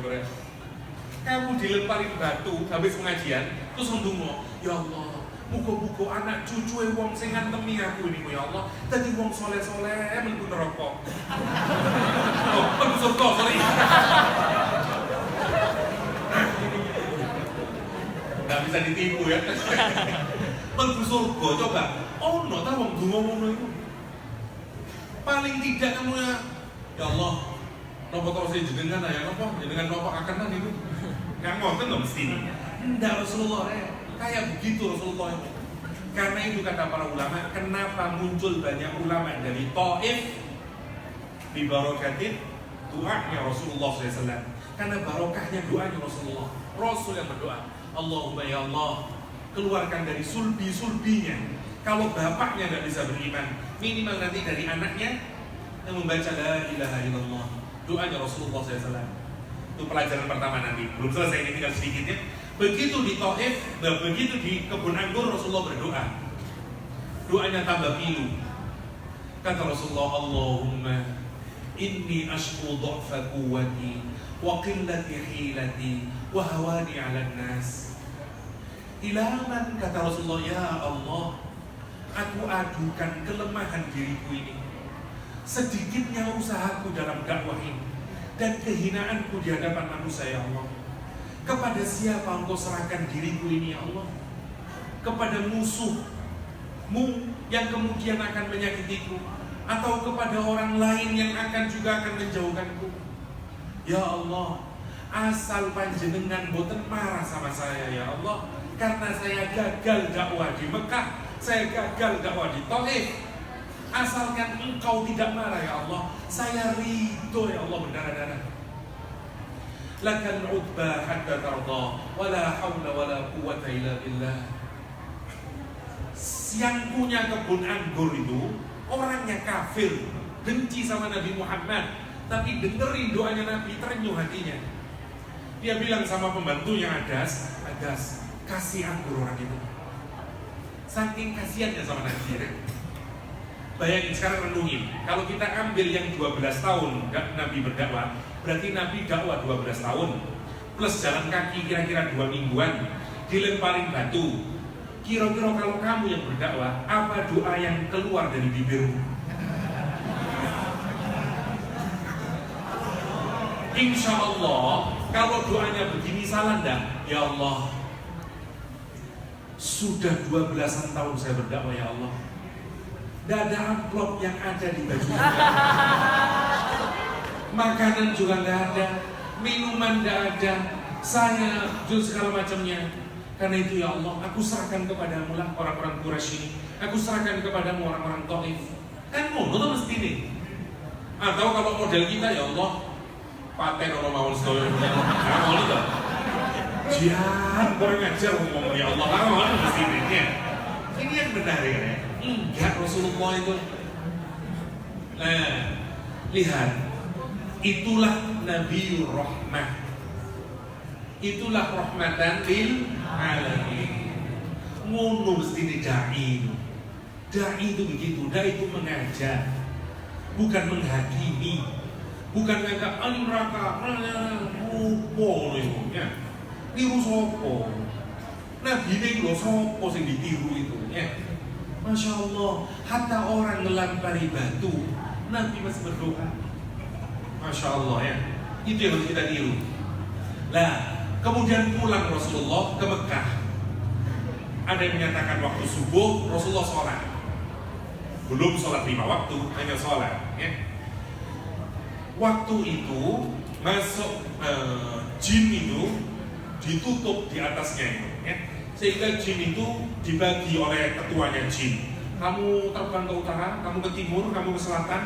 Kamu dilemparin batu habis pengajian, terus ndonga, ya Allah, muga-muga anak cucu wong sing ngantemi aku ini ya Allah, dadi wong soleh-soleh mlebu neraka. Oh, mlebu surga, sorry. Nggak bisa ditipu ya. Mlebu surga, coba. Oh, no, ta wong donga ngono iku. Paling tidak kamu ya Allah, napa terus jenengan ya napa? Jenengan napa akan itu? Enggak ngoten lho mesti. Enggak Rasulullah kayak begitu Rasulullah itu. Karena itu kata para ulama, kenapa muncul banyak ulama dari Taif bi barakatin doanya Rasulullah SAW. Karena barokahnya doanya Rasulullah. Rasul yang berdoa, Allahumma ya Allah, keluarkan dari sulbi-sulbinya. Kalau bapaknya tidak bisa beriman, minimal nanti dari anaknya yang membaca la ilaha illallah. Doanya Rasulullah SAW. Itu pelajaran pertama nanti. Belum selesai, ini tinggal sedikitnya. Begitu di Taif, begitu di kebun anggur Rasulullah berdoa. Doanya tambah pilu. Kata Rasulullah, Allahumma inni ashku dha'fa quwwati wa qillati hilati wa hawani 'alan nas. Ilaman, kata Rasulullah, ya Allah, aku adukan kelemahan diriku ini, sedikitnya usahaku dalam dakwah ini, dan kehinaanku di hadapan manusia, ya Allah. Kepada siapa engkau serahkan diriku ini, ya Allah? Kepada musuhmu yang kemudian akan menyakitiku, atau kepada orang lain yang juga akan menjauhkanku? Ya Allah, asal panjenengan boten marah sama saya, ya Allah, karena saya gagal dakwah di Mekah, saya gagal dakwah di Taif. Asalkan engkau tidak marah, ya Allah, saya ridho, ya Allah, berdarah-darah. Lakal udba hatta tarda, wala hawla wala quwwata illa billah. Yang punya kebun anggur itu orangnya kafir, benci sama Nabi Muhammad, tapi dengerin doanya Nabi, terenyuh hatinya. Dia bilang sama pembantunya, Adas, kasih anggur orang itu. Saking kasihannya sama Nabi. Bayangin sekarang, renungin, kalau kita ambil yang 12 tahun Nabi berdakwah, berarti Nabi dakwah 12 tahun plus jalan kaki kira-kira 2 mingguan, dilemparin batu. Kira-kira kalau kamu yang berdakwah, apa doa yang keluar dari bibirmu? Insya Allah, kalau doanya begini salah enggak? Ya Allah, sudah 12-an tahun saya berdakwah ya Allah, tidak ada amplop yang ada di baju saya. Makanan juga nggak ada, minuman nggak ada, saya jus segala macamnya. Karena itu ya Allah, aku serahkan kepadamu lah orang-orang Quraisy ini. Aku serahkan kepadamu orang-orang Taif. Kan ngono tuh mesti nih. Atau kalau model kita ya Allah, paten orang mau sedoyo. Nah, mau itu. Jangan kurang ajar ngomong ya Allah. Lah mau mesti nih. Ini yang benar ya. Enggak, Rasulullah itu. Nah, lihat. Itulah Nabiur Rahmah. Itulah rahmatan lil alamin. Ngono mesti dai. Dai itu begitu, dai itu mengajar, bukan menghakimi, bukan menganggap neraka, rupo ya. Niru sopo. Nabi ini lho sopo sing ditiru itu ya. Masya Allah, hatta orang ngelampari batu, Nabi masih berdoa. Masya Allah ya. Itu yang harus kita tiru. Nah, kemudian pulang Rasulullah ke Mekah. Ada yang menyatakan waktu subuh Rasulullah sholat. Belum sholat 5 waktu, hanya sholat ya. Waktu itu masuk jin itu ditutup di atasnya itu ya. Sehingga jin itu dibagi oleh ketuanya jin. Kamu terbang ke utara, kamu ke timur, kamu ke selatan.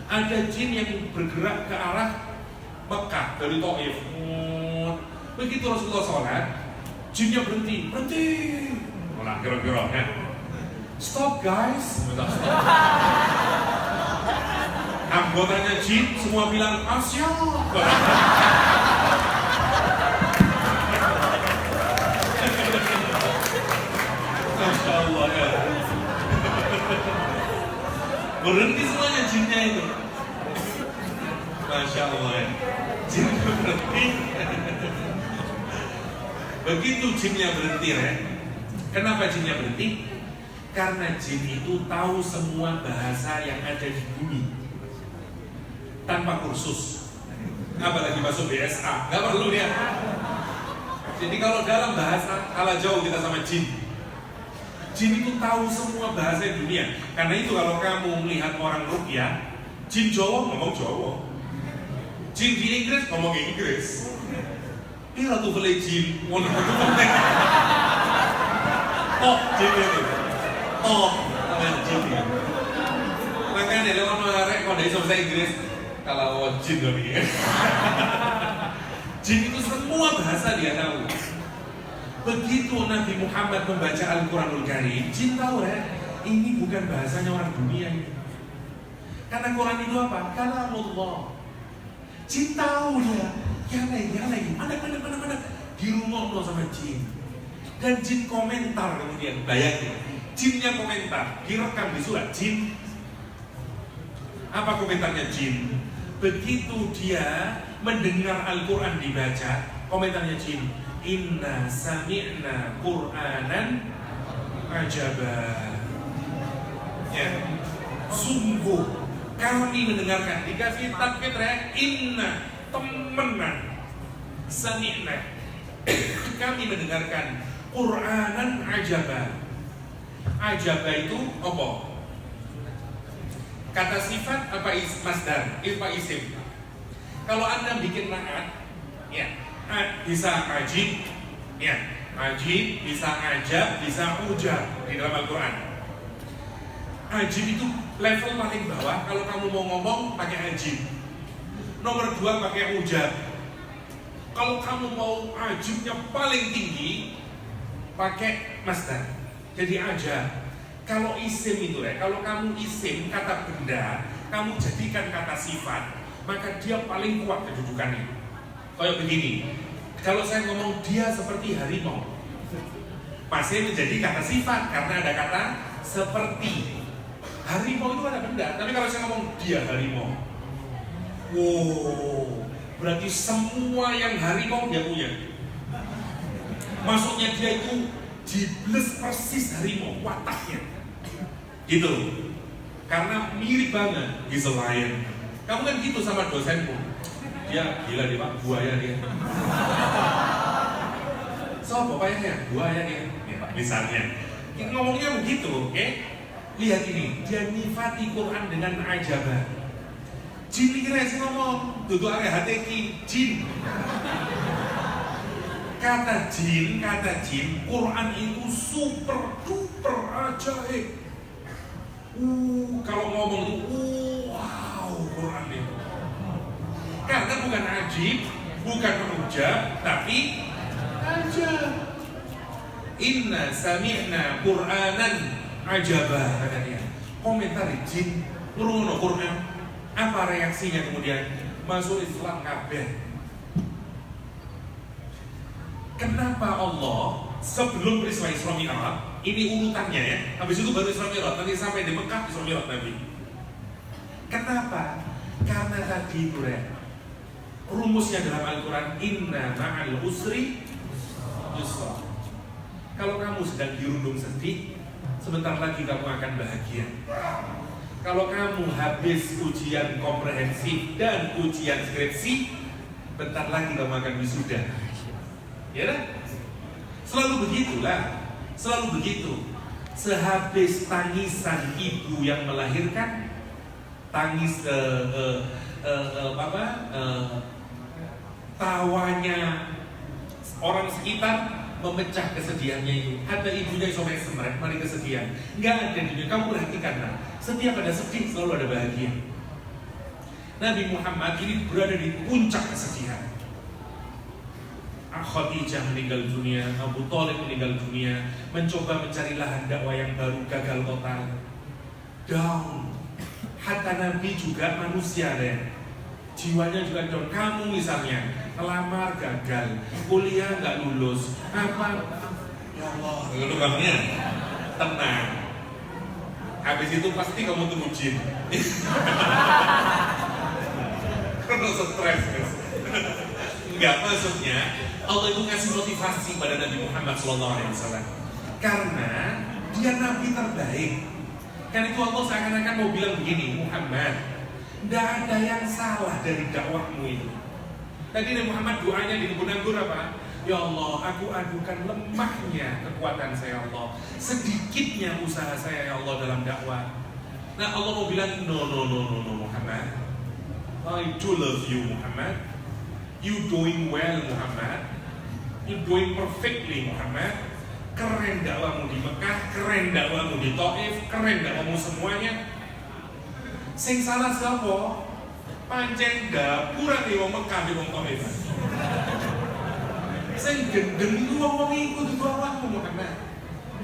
Ada jin yang bergerak ke arah Mekah dari Taif. Begitu Rasulullah sholat, jinnya berhenti. Nah, kira-kira ya. Stop guys. Stop. Anggotanya jin semua bilang Asya. Masya Allah ya. Berhenti semuanya jinnya itu. Masya Allah ya. Jinnya berhenti. Begitu jinnya berhenti ya. Kenapa jinnya berhenti? Karena jin itu tahu semua bahasa yang ada di bumi tanpa kursus. Apalagi masuk BSA, nggak perlu ya. Jadi kalau dalam bahasa kalah jauh kita sama jin. Jin itu tahu semua bahasa di dunia. Karena itu kalau kamu melihat orang ruqyah, jin Jawa ngomong Jawa, jin di Inggris ngomong Inggris. Ini ratu beli jin, ngomong oh jin itu, oh tangan jin. Makanya lewat marek kalau dari bahasa Inggris, kalau jin lebih. Jin itu semua bahasa dia tahu. Begitu Nabi Muhammad membaca Al-Quranul Karim, jin tahu ya, ini bukan bahasanya orang dunia ini. Karena Quran itu apa? Kalamullah. Jin tahu ya, ya lagi, mana, di rumah Allah sama jin. Dan jin komentar kemudian, bayangin, jinnya komentar, direkam di surat jin. Apa komentarnya jin? Begitu dia mendengar Al-Quran dibaca, komentarnya jin, Inna sami'na Qur'anan ajaba. Ya, sungguh kami mendengarkan, dikasih takbir ya, inna temenan, sami'na kami mendengarkan Qur'anan ajaba. Ajaba itu apa? Kata sifat apa masdar? Apa isim? Kalau Anda bikin naat, ya, bisa ajib, ya, ajib, bisa ajab, bisa ujab di dalam Al-Quran. Ajib itu level paling bawah. Kalau kamu mau ngomong pakai ajib. Nomor 2 pakai ujab. Kalau kamu mau ajibnya paling tinggi, pakai masdar. Jadi ajab. Kalau isim itu ya, kalau kamu isim kata benda, kamu jadikan kata sifat, maka dia paling kuat kedudukannya. Kayak begini, kalau saya ngomong dia seperti harimau, masih menjadi kata sifat karena ada kata seperti. Harimau itu ada benda, tapi kalau saya ngomong dia harimau, wow, berarti semua yang harimau dia punya. Maksudnya dia itu jibles persis harimau, wataknya gitu, karena mirip banget. He's a lion, Kamu kan gitu sama dosenmu. Dia gila dia Pak, buaya dia. So, bapaknya buaya dia. Ya, Pak, misalnya. Ini ngomongnya begitu, oke? Lihat ini, dia nifati Quran dengan ajabah. Jin ini kira sih ngomong, duduk area hateki, jin. Kata jin, Quran itu super duper ajaib. Kalau ngomong itu, wow, Quran itu. Karena bukan ajib, bukan mengujab, tapi ajab. Inna sami'na Qur'anan ajabah, kata dia. Komentar jin, ngrungokno Quran. Apa reaksinya kemudian? Masuk Islam kabeh. Kenapa Allah sebelum peristiwa Isra Mi'raj, ini urutannya ya, habis itu baru Isra Mi'raj, nanti sampai di Mekah Isra Mi'raj Nabi. Kenapa? Karena tadi itu ya, rumusnya dalam Al-Quran, inna ma'al usri yusra. Kalau kamu sedang dirundung sedih, sebentar lagi kamu akan bahagia. Kalau kamu habis ujian komprehensif dan ujian skripsi, bentar lagi kamu akan wisuda. Ya kan? Selalu begitulah, selalu begitu. Sehabis tangisan ibu yang melahirkan, tangis tawanya orang sekitar memecah kesedihannya itu. Ada ibunya yang sampai semerat, mari kesedihan. Enggak ada dunia. Kamu perhatikan lah. Setiap ada sedih selalu ada bahagia. Nabi Muhammad ini berada di puncak kesedihan. Khadijah meninggal dunia, Abu Thalib meninggal dunia, mencoba mencari lahan dakwah yang baru, gagal total. Down. Hatta Nabi juga manusia deh. Jiwanya juga down. Kamu misalnya ngelamar gagal, kuliah nggak lulus, apa? Ya Allah, lalu kamunya tenang. Habis itu pasti kamu tunggu jin. Karena stres, guys. Enggak, maksudnya Allah itu ngasih motivasi pada Nabi Muhammad SAW karena dia Nabi terbaik. Kan itu Allah seakan-akan mau bilang begini, Muhammad, tidak ada yang salah dari dakwahmu itu. Tadi Nabi Muhammad doanya di kebun anggur apa? Ya Allah, aku adukan lemahnya kekuatan saya Allah, sedikitnya usaha saya ya Allah dalam dakwah. Nah Allah mau bilang no Muhammad, I do love you Muhammad, you doing well Muhammad, you doing perfectly Muhammad. Keren dakwamu di Mekah, keren dakwamu di Taif, keren dakwamu semuanya. Sing salah siapa? Pancen kurang di wong Mekah di wong Taif. Sing gendeng itu wong iku di bawahmu Muhammad.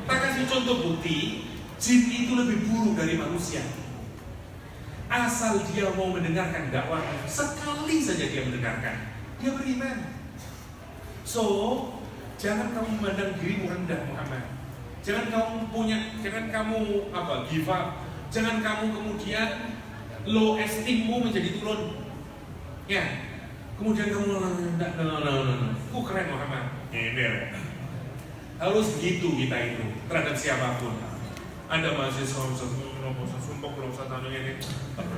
Tak kasih contoh bukti, jin itu lebih buruk dari manusia. Asal dia mau mendengarkan dakwahmu, sekali saja dia mendengarkan, dia beriman. So, jangan kamu memandang dirimu rendah Muhammad. Jangan kamu give up. Jangan kamu kemudian low esteemmu menjadi turun. Ya. Kemudian kamu no. Keren Muhammad. Ini harus begitu kita itu terhadap siapapun. Ada mahasiswa sumpah belum satu ini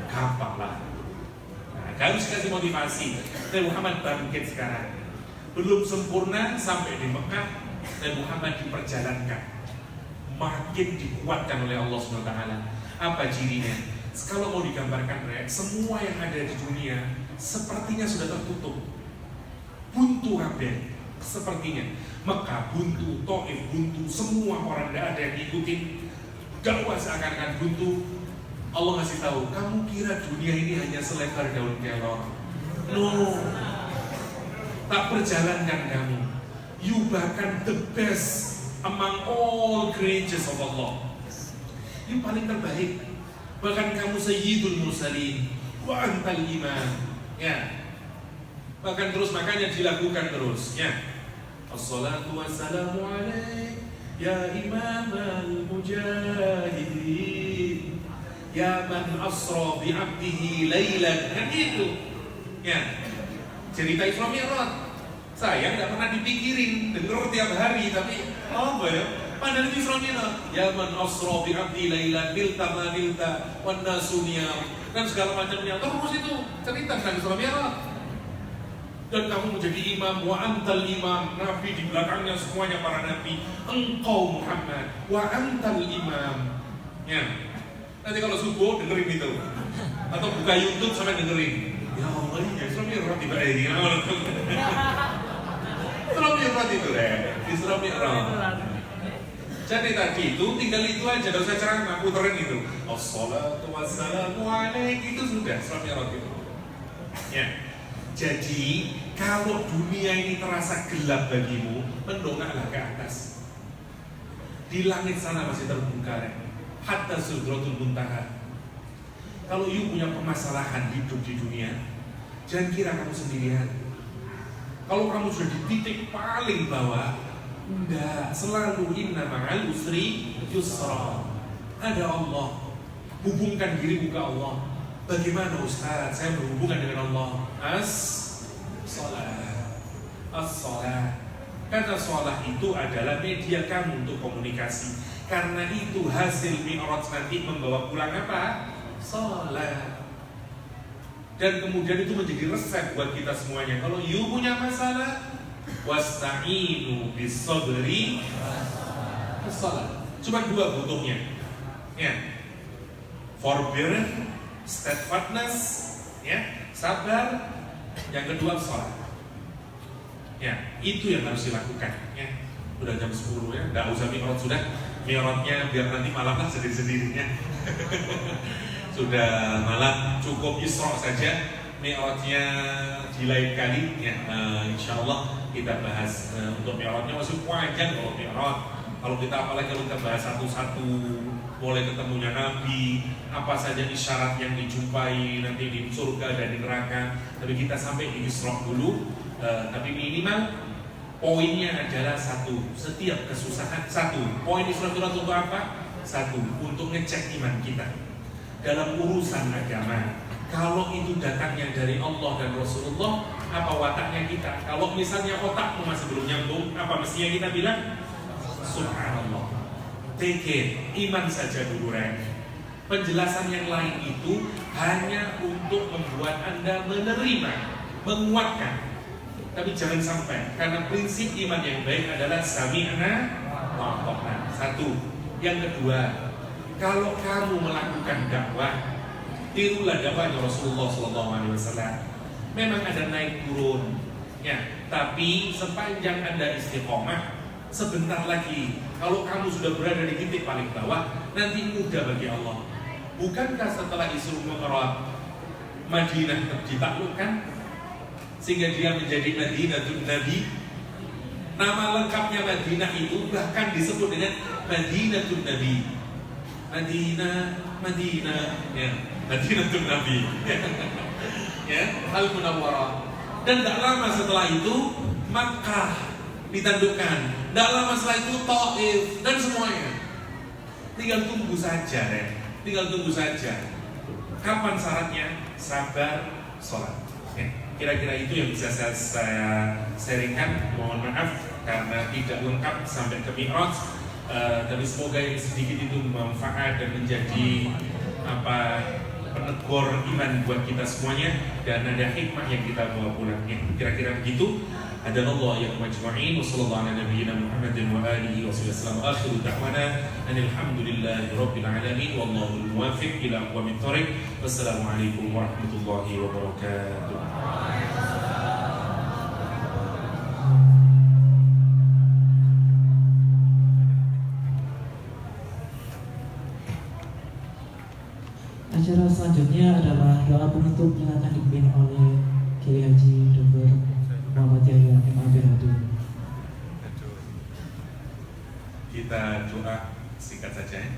gampang lah. Nah, harus kasih motivasi. Nabi Muhammad bangkit sekarang. Belum sempurna sampai di Mekah, Nabi Muhammad diperjalankan, makin dikuatkan oleh Allah SWT. Apa cirinya? Kalau mau digambarkan, semua yang ada di dunia sepertinya sudah tertutup, buntu kabeh, sepertinya Mekah buntu, Taif buntu, semua orang tidak ada yang ngikutin, dakwah seakan-akan buntu. Allah ngasih tahu, kamu kira dunia ini hanya selebar daun kelor? No. Tak perjalankan kamu. You bahkan the best among all creatures of Allah. You paling terbaik. Bahkan kamu sayyidul mursalin wa antal imam. Ya. Bahkan terus makanya dilakukan terus. Ya. Assalatu wassalamu alaik ya imam al-mujahidin ya man asra bi 'abdihi lailan. Kan itu. Ya. Cerita Isra Mi'raj, saya nggak pernah dipikirin, denger tiap hari, tapi apa ya? Padahal itu Isra Mi'raj. Ya man asra bi 'abdi lailan nilta ma nilta wan nasu niyam. dan segala macamnya. Terus itu cerita tentang Isra Mi'raj. Dan kamu menjadi imam, wa antal imam, nabi di belakangnya semuanya para nabi, engkau Muhammad, wa antal imam. Ya, nanti kalau subuh dengerin itu, atau buka YouTube sampai dengerin. Ya Allah, ini Isra Mi'raj tiba ini. Isra Mi'raj itu deh, Isra Mi'raj. Jadi tadi itu tinggal itu aja, tidak usah ceramah, puterin itu. Assalatu wassalamu alaik, itu sudah Isra Mi'raj itu. Ya. Jadi kalau dunia ini terasa gelap bagimu, mendongaklah ke atas. Di langit sana masih terbuka, hatta sidratul muntaha. Kalau you punya permasalahan hidup di dunia, jangan kira kamu sendirian. Kalau kamu sudah di titik paling bawah, enggak, selalu inna ma'al usri yusra. Ada Allah. Hubungkan dirimu ke Allah. Bagaimana Ustaz saya berhubungan dengan Allah? As-salat. Karena sholat itu adalah media kamu untuk komunikasi. Karena itu hasil Mi'raj nanti membawa pulang apa? Sholat. Dan kemudian itu menjadi resep buat kita semuanya. Kalau you punya masalah, wasta'inu bis-sabri as-salat. Cuma dua butuhnya. Ya. Forbearance, steadfastness, ya, sabar. Yang kedua sholat. Ya, itu yang harus dilakukan. Ya, udah jam 10 ya, nggak usah Mi'raj sudah. Mi'rajnya biar nanti malam lah sendiri-sendirinya. Sudah malam, cukup Isra saja. Mi'rajnya di lain kali. Ya, insya Allah kita bahas untuk Mi'rajnya masih panjang kalau Mi'raj. Kalau kita apalagi kalau kita bahas satu-satu, mulai ketemunya Nabi, apa saja isyarat yang dijumpai nanti di surga dan di neraka. Tapi kita sampai di Isra dulu. Tapi minimal poinnya adalah satu, setiap kesusahan satu. Poin Isra itu untuk apa? Satu, untuk ngecek iman kita dalam urusan agama. Kalau itu datangnya dari Allah dan Rasulullah, apa wataknya kita? Kalau misalnya otakmu masih belum nyambung, apa mestinya kita bilang? Subhanallah. Take it, iman saja dulu Ren. Penjelasan yang lain itu hanya untuk membuat Anda menerima, menguatkan. Tapi jangan sampai, karena prinsip iman yang baik adalah sami'na wa ata'na. Satu. Yang kedua, kalau kamu melakukan dakwah, tirulah dakwahnya Rasulullah SAW. Memang ada naik turun, ya. Tapi sepanjang Anda istiqomah, sebentar lagi, kalau kamu sudah berada di titik paling bawah, nanti mudah bagi Allah. Bukankah setelah Isra Mi'raj Madinah ditaklukkan sehingga dia menjadi Madinatul Nabi? Nama lengkapnya Madinah itu bahkan disebut dengan Madinatul Nabi. Madinah, ya, Madinatul Nabi. Ya, Al-Munawwarah. Dan tidak lama setelah itu Makkah ditandukkan. Tidak lama setelah itu Taif dan semuanya. Tinggal tunggu saja, Ren. Tinggal tunggu saja. Kapan syaratnya? Sabar, sholat. Ya, kira-kira itu yang bisa saya sharingkan. Mohon maaf karena tidak lengkap sampai ke Mi'raj. Tapi semoga yang sedikit itu bermanfaat dan menjadi penegor iman buat kita semuanya dan ada hikmah yang kita bawa pulang. Ya, kira-kira begitu. Hadanallahu ya majma'in wa sallallahu ala nabiyyina Muhammadin wa alihi wa sallam. Akhiru da'wana alhamdulillahi rabbil alamin wallahu muwaffiq ila aqwamit thoriq. Wassalamualaikum warahmatullahi wabarakatuh. Acara selanjutnya adalah doa penutup yang akan dipimpin oleh Kiai Haji Dr. Muhammad Yahya MAB Hadi. Kita doa singkat saja.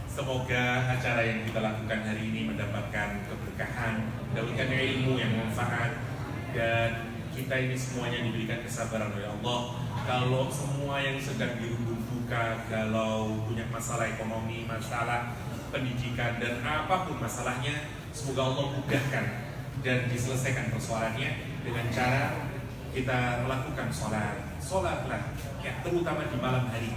Semoga acara yang kita lakukan hari ini mendapatkan keberkahan, mendapatkan ilmu yang manfaat, dan kita ini semuanya diberikan kesabaran oleh Allah. Kalau semua yang sedang dirundung duka, galau, punya masalah ekonomi, masalah pendidikan, dan apapun masalahnya, semoga Allah mudahkan dan diselesaikan persoalannya dengan cara kita melakukan sholatlah ya, terutama di malam hari,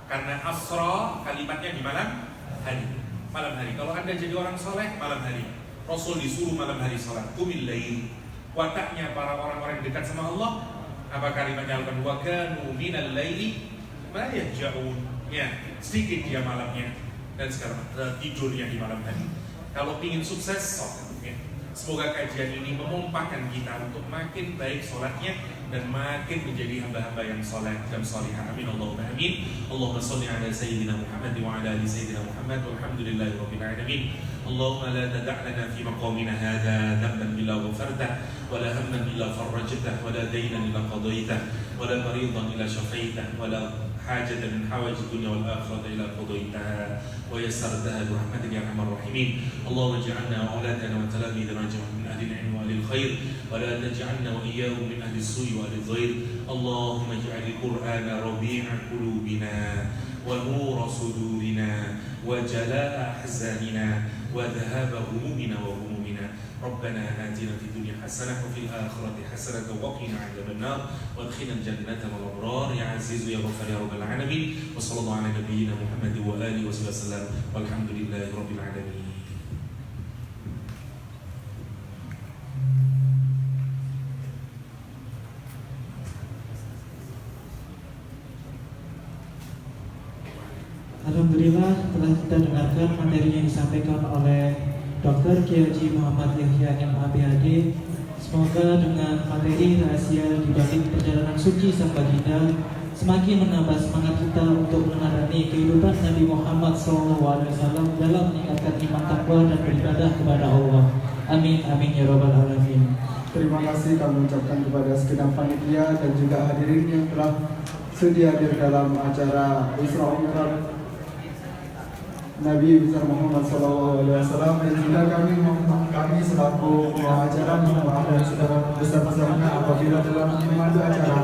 karena asra kalimatnya di malam hari. malam hari. Kalau Anda jadi orang soleh, malam hari. Rasul disuruh malam hari sholat. Qumil lail. Wataknya para orang-orang yang dekat sama Allah, apa kalimatnya Al-Quran? Wa kanu minal laili ma yahja'un. Ya, sedikit dia malamnya dan sekarang tidurnya di malam hari. Kalau ingin sukses, sholat. Ya. Semoga kajian ini memompahkan kita untuk makin baik sholatnya dan makin menjadi hamba-hamba yang soleh dan solihah. Amin Allahumma amin. Allahumma sholli ala sayyidina Muhammad wa ala ali sayyidina Muhammad walhamdulillahi rabbil alamin. Allahumma la tada' lana fi maqamina hadha dhanban illa ghafartah wa la hamman illa farajtah wa la daynan illa qadaitah wa la maridan illa shafaitah wa la حاجة من حوائج الدنيا والآخرة إلى قضيتها ويسرتها برحمتك يا أرحم الراحمين. اللهم اجعلنا وأولادنا وتلاميذنا جميعا من أهل العلم وأهل الخير ولا تجعلنا وإياهم من أهل السوء وأهل الضير. اللهم اجعل القرآن ربيع قلوبنا ونور صدورنا وجلاء أحزاننا وذهاب همومنا وغمومنا. ربنا آتنا في الدنيا حسنة وفي الآخرة حسنة وقنا عذاب النار وادخلنا الجنة مع الأبرار يا عزيز يا غفار يا رب العالمين. وصلى الله على نبينا محمد وآله وصحبه وسلم والحمد لله رب العالمين. Alhamdulillah telah kita dengarkan materi yang disampaikan oleh Dr. Kiai Haji Muhammad Yahya MAPHD. Semoga dengan materi rahasia di balik perjalanan suci sang baginda semakin menambah semangat kita untuk meneladani kehidupan Nabi Muhammad SAW dalam meningkatkan iman takwa dan beribadah kepada Allah. Amin amin ya rabbal alamin. Terima kasih kami ucapkan kepada segenap panitia dan juga hadirin yang telah sedia hadir dalam acara Isra Mi'raj Nabi besar Muhammad SAW, dan juga kami selaku pengacara mohon maaf dan saudara besar-besarnya apabila dalam memandu acara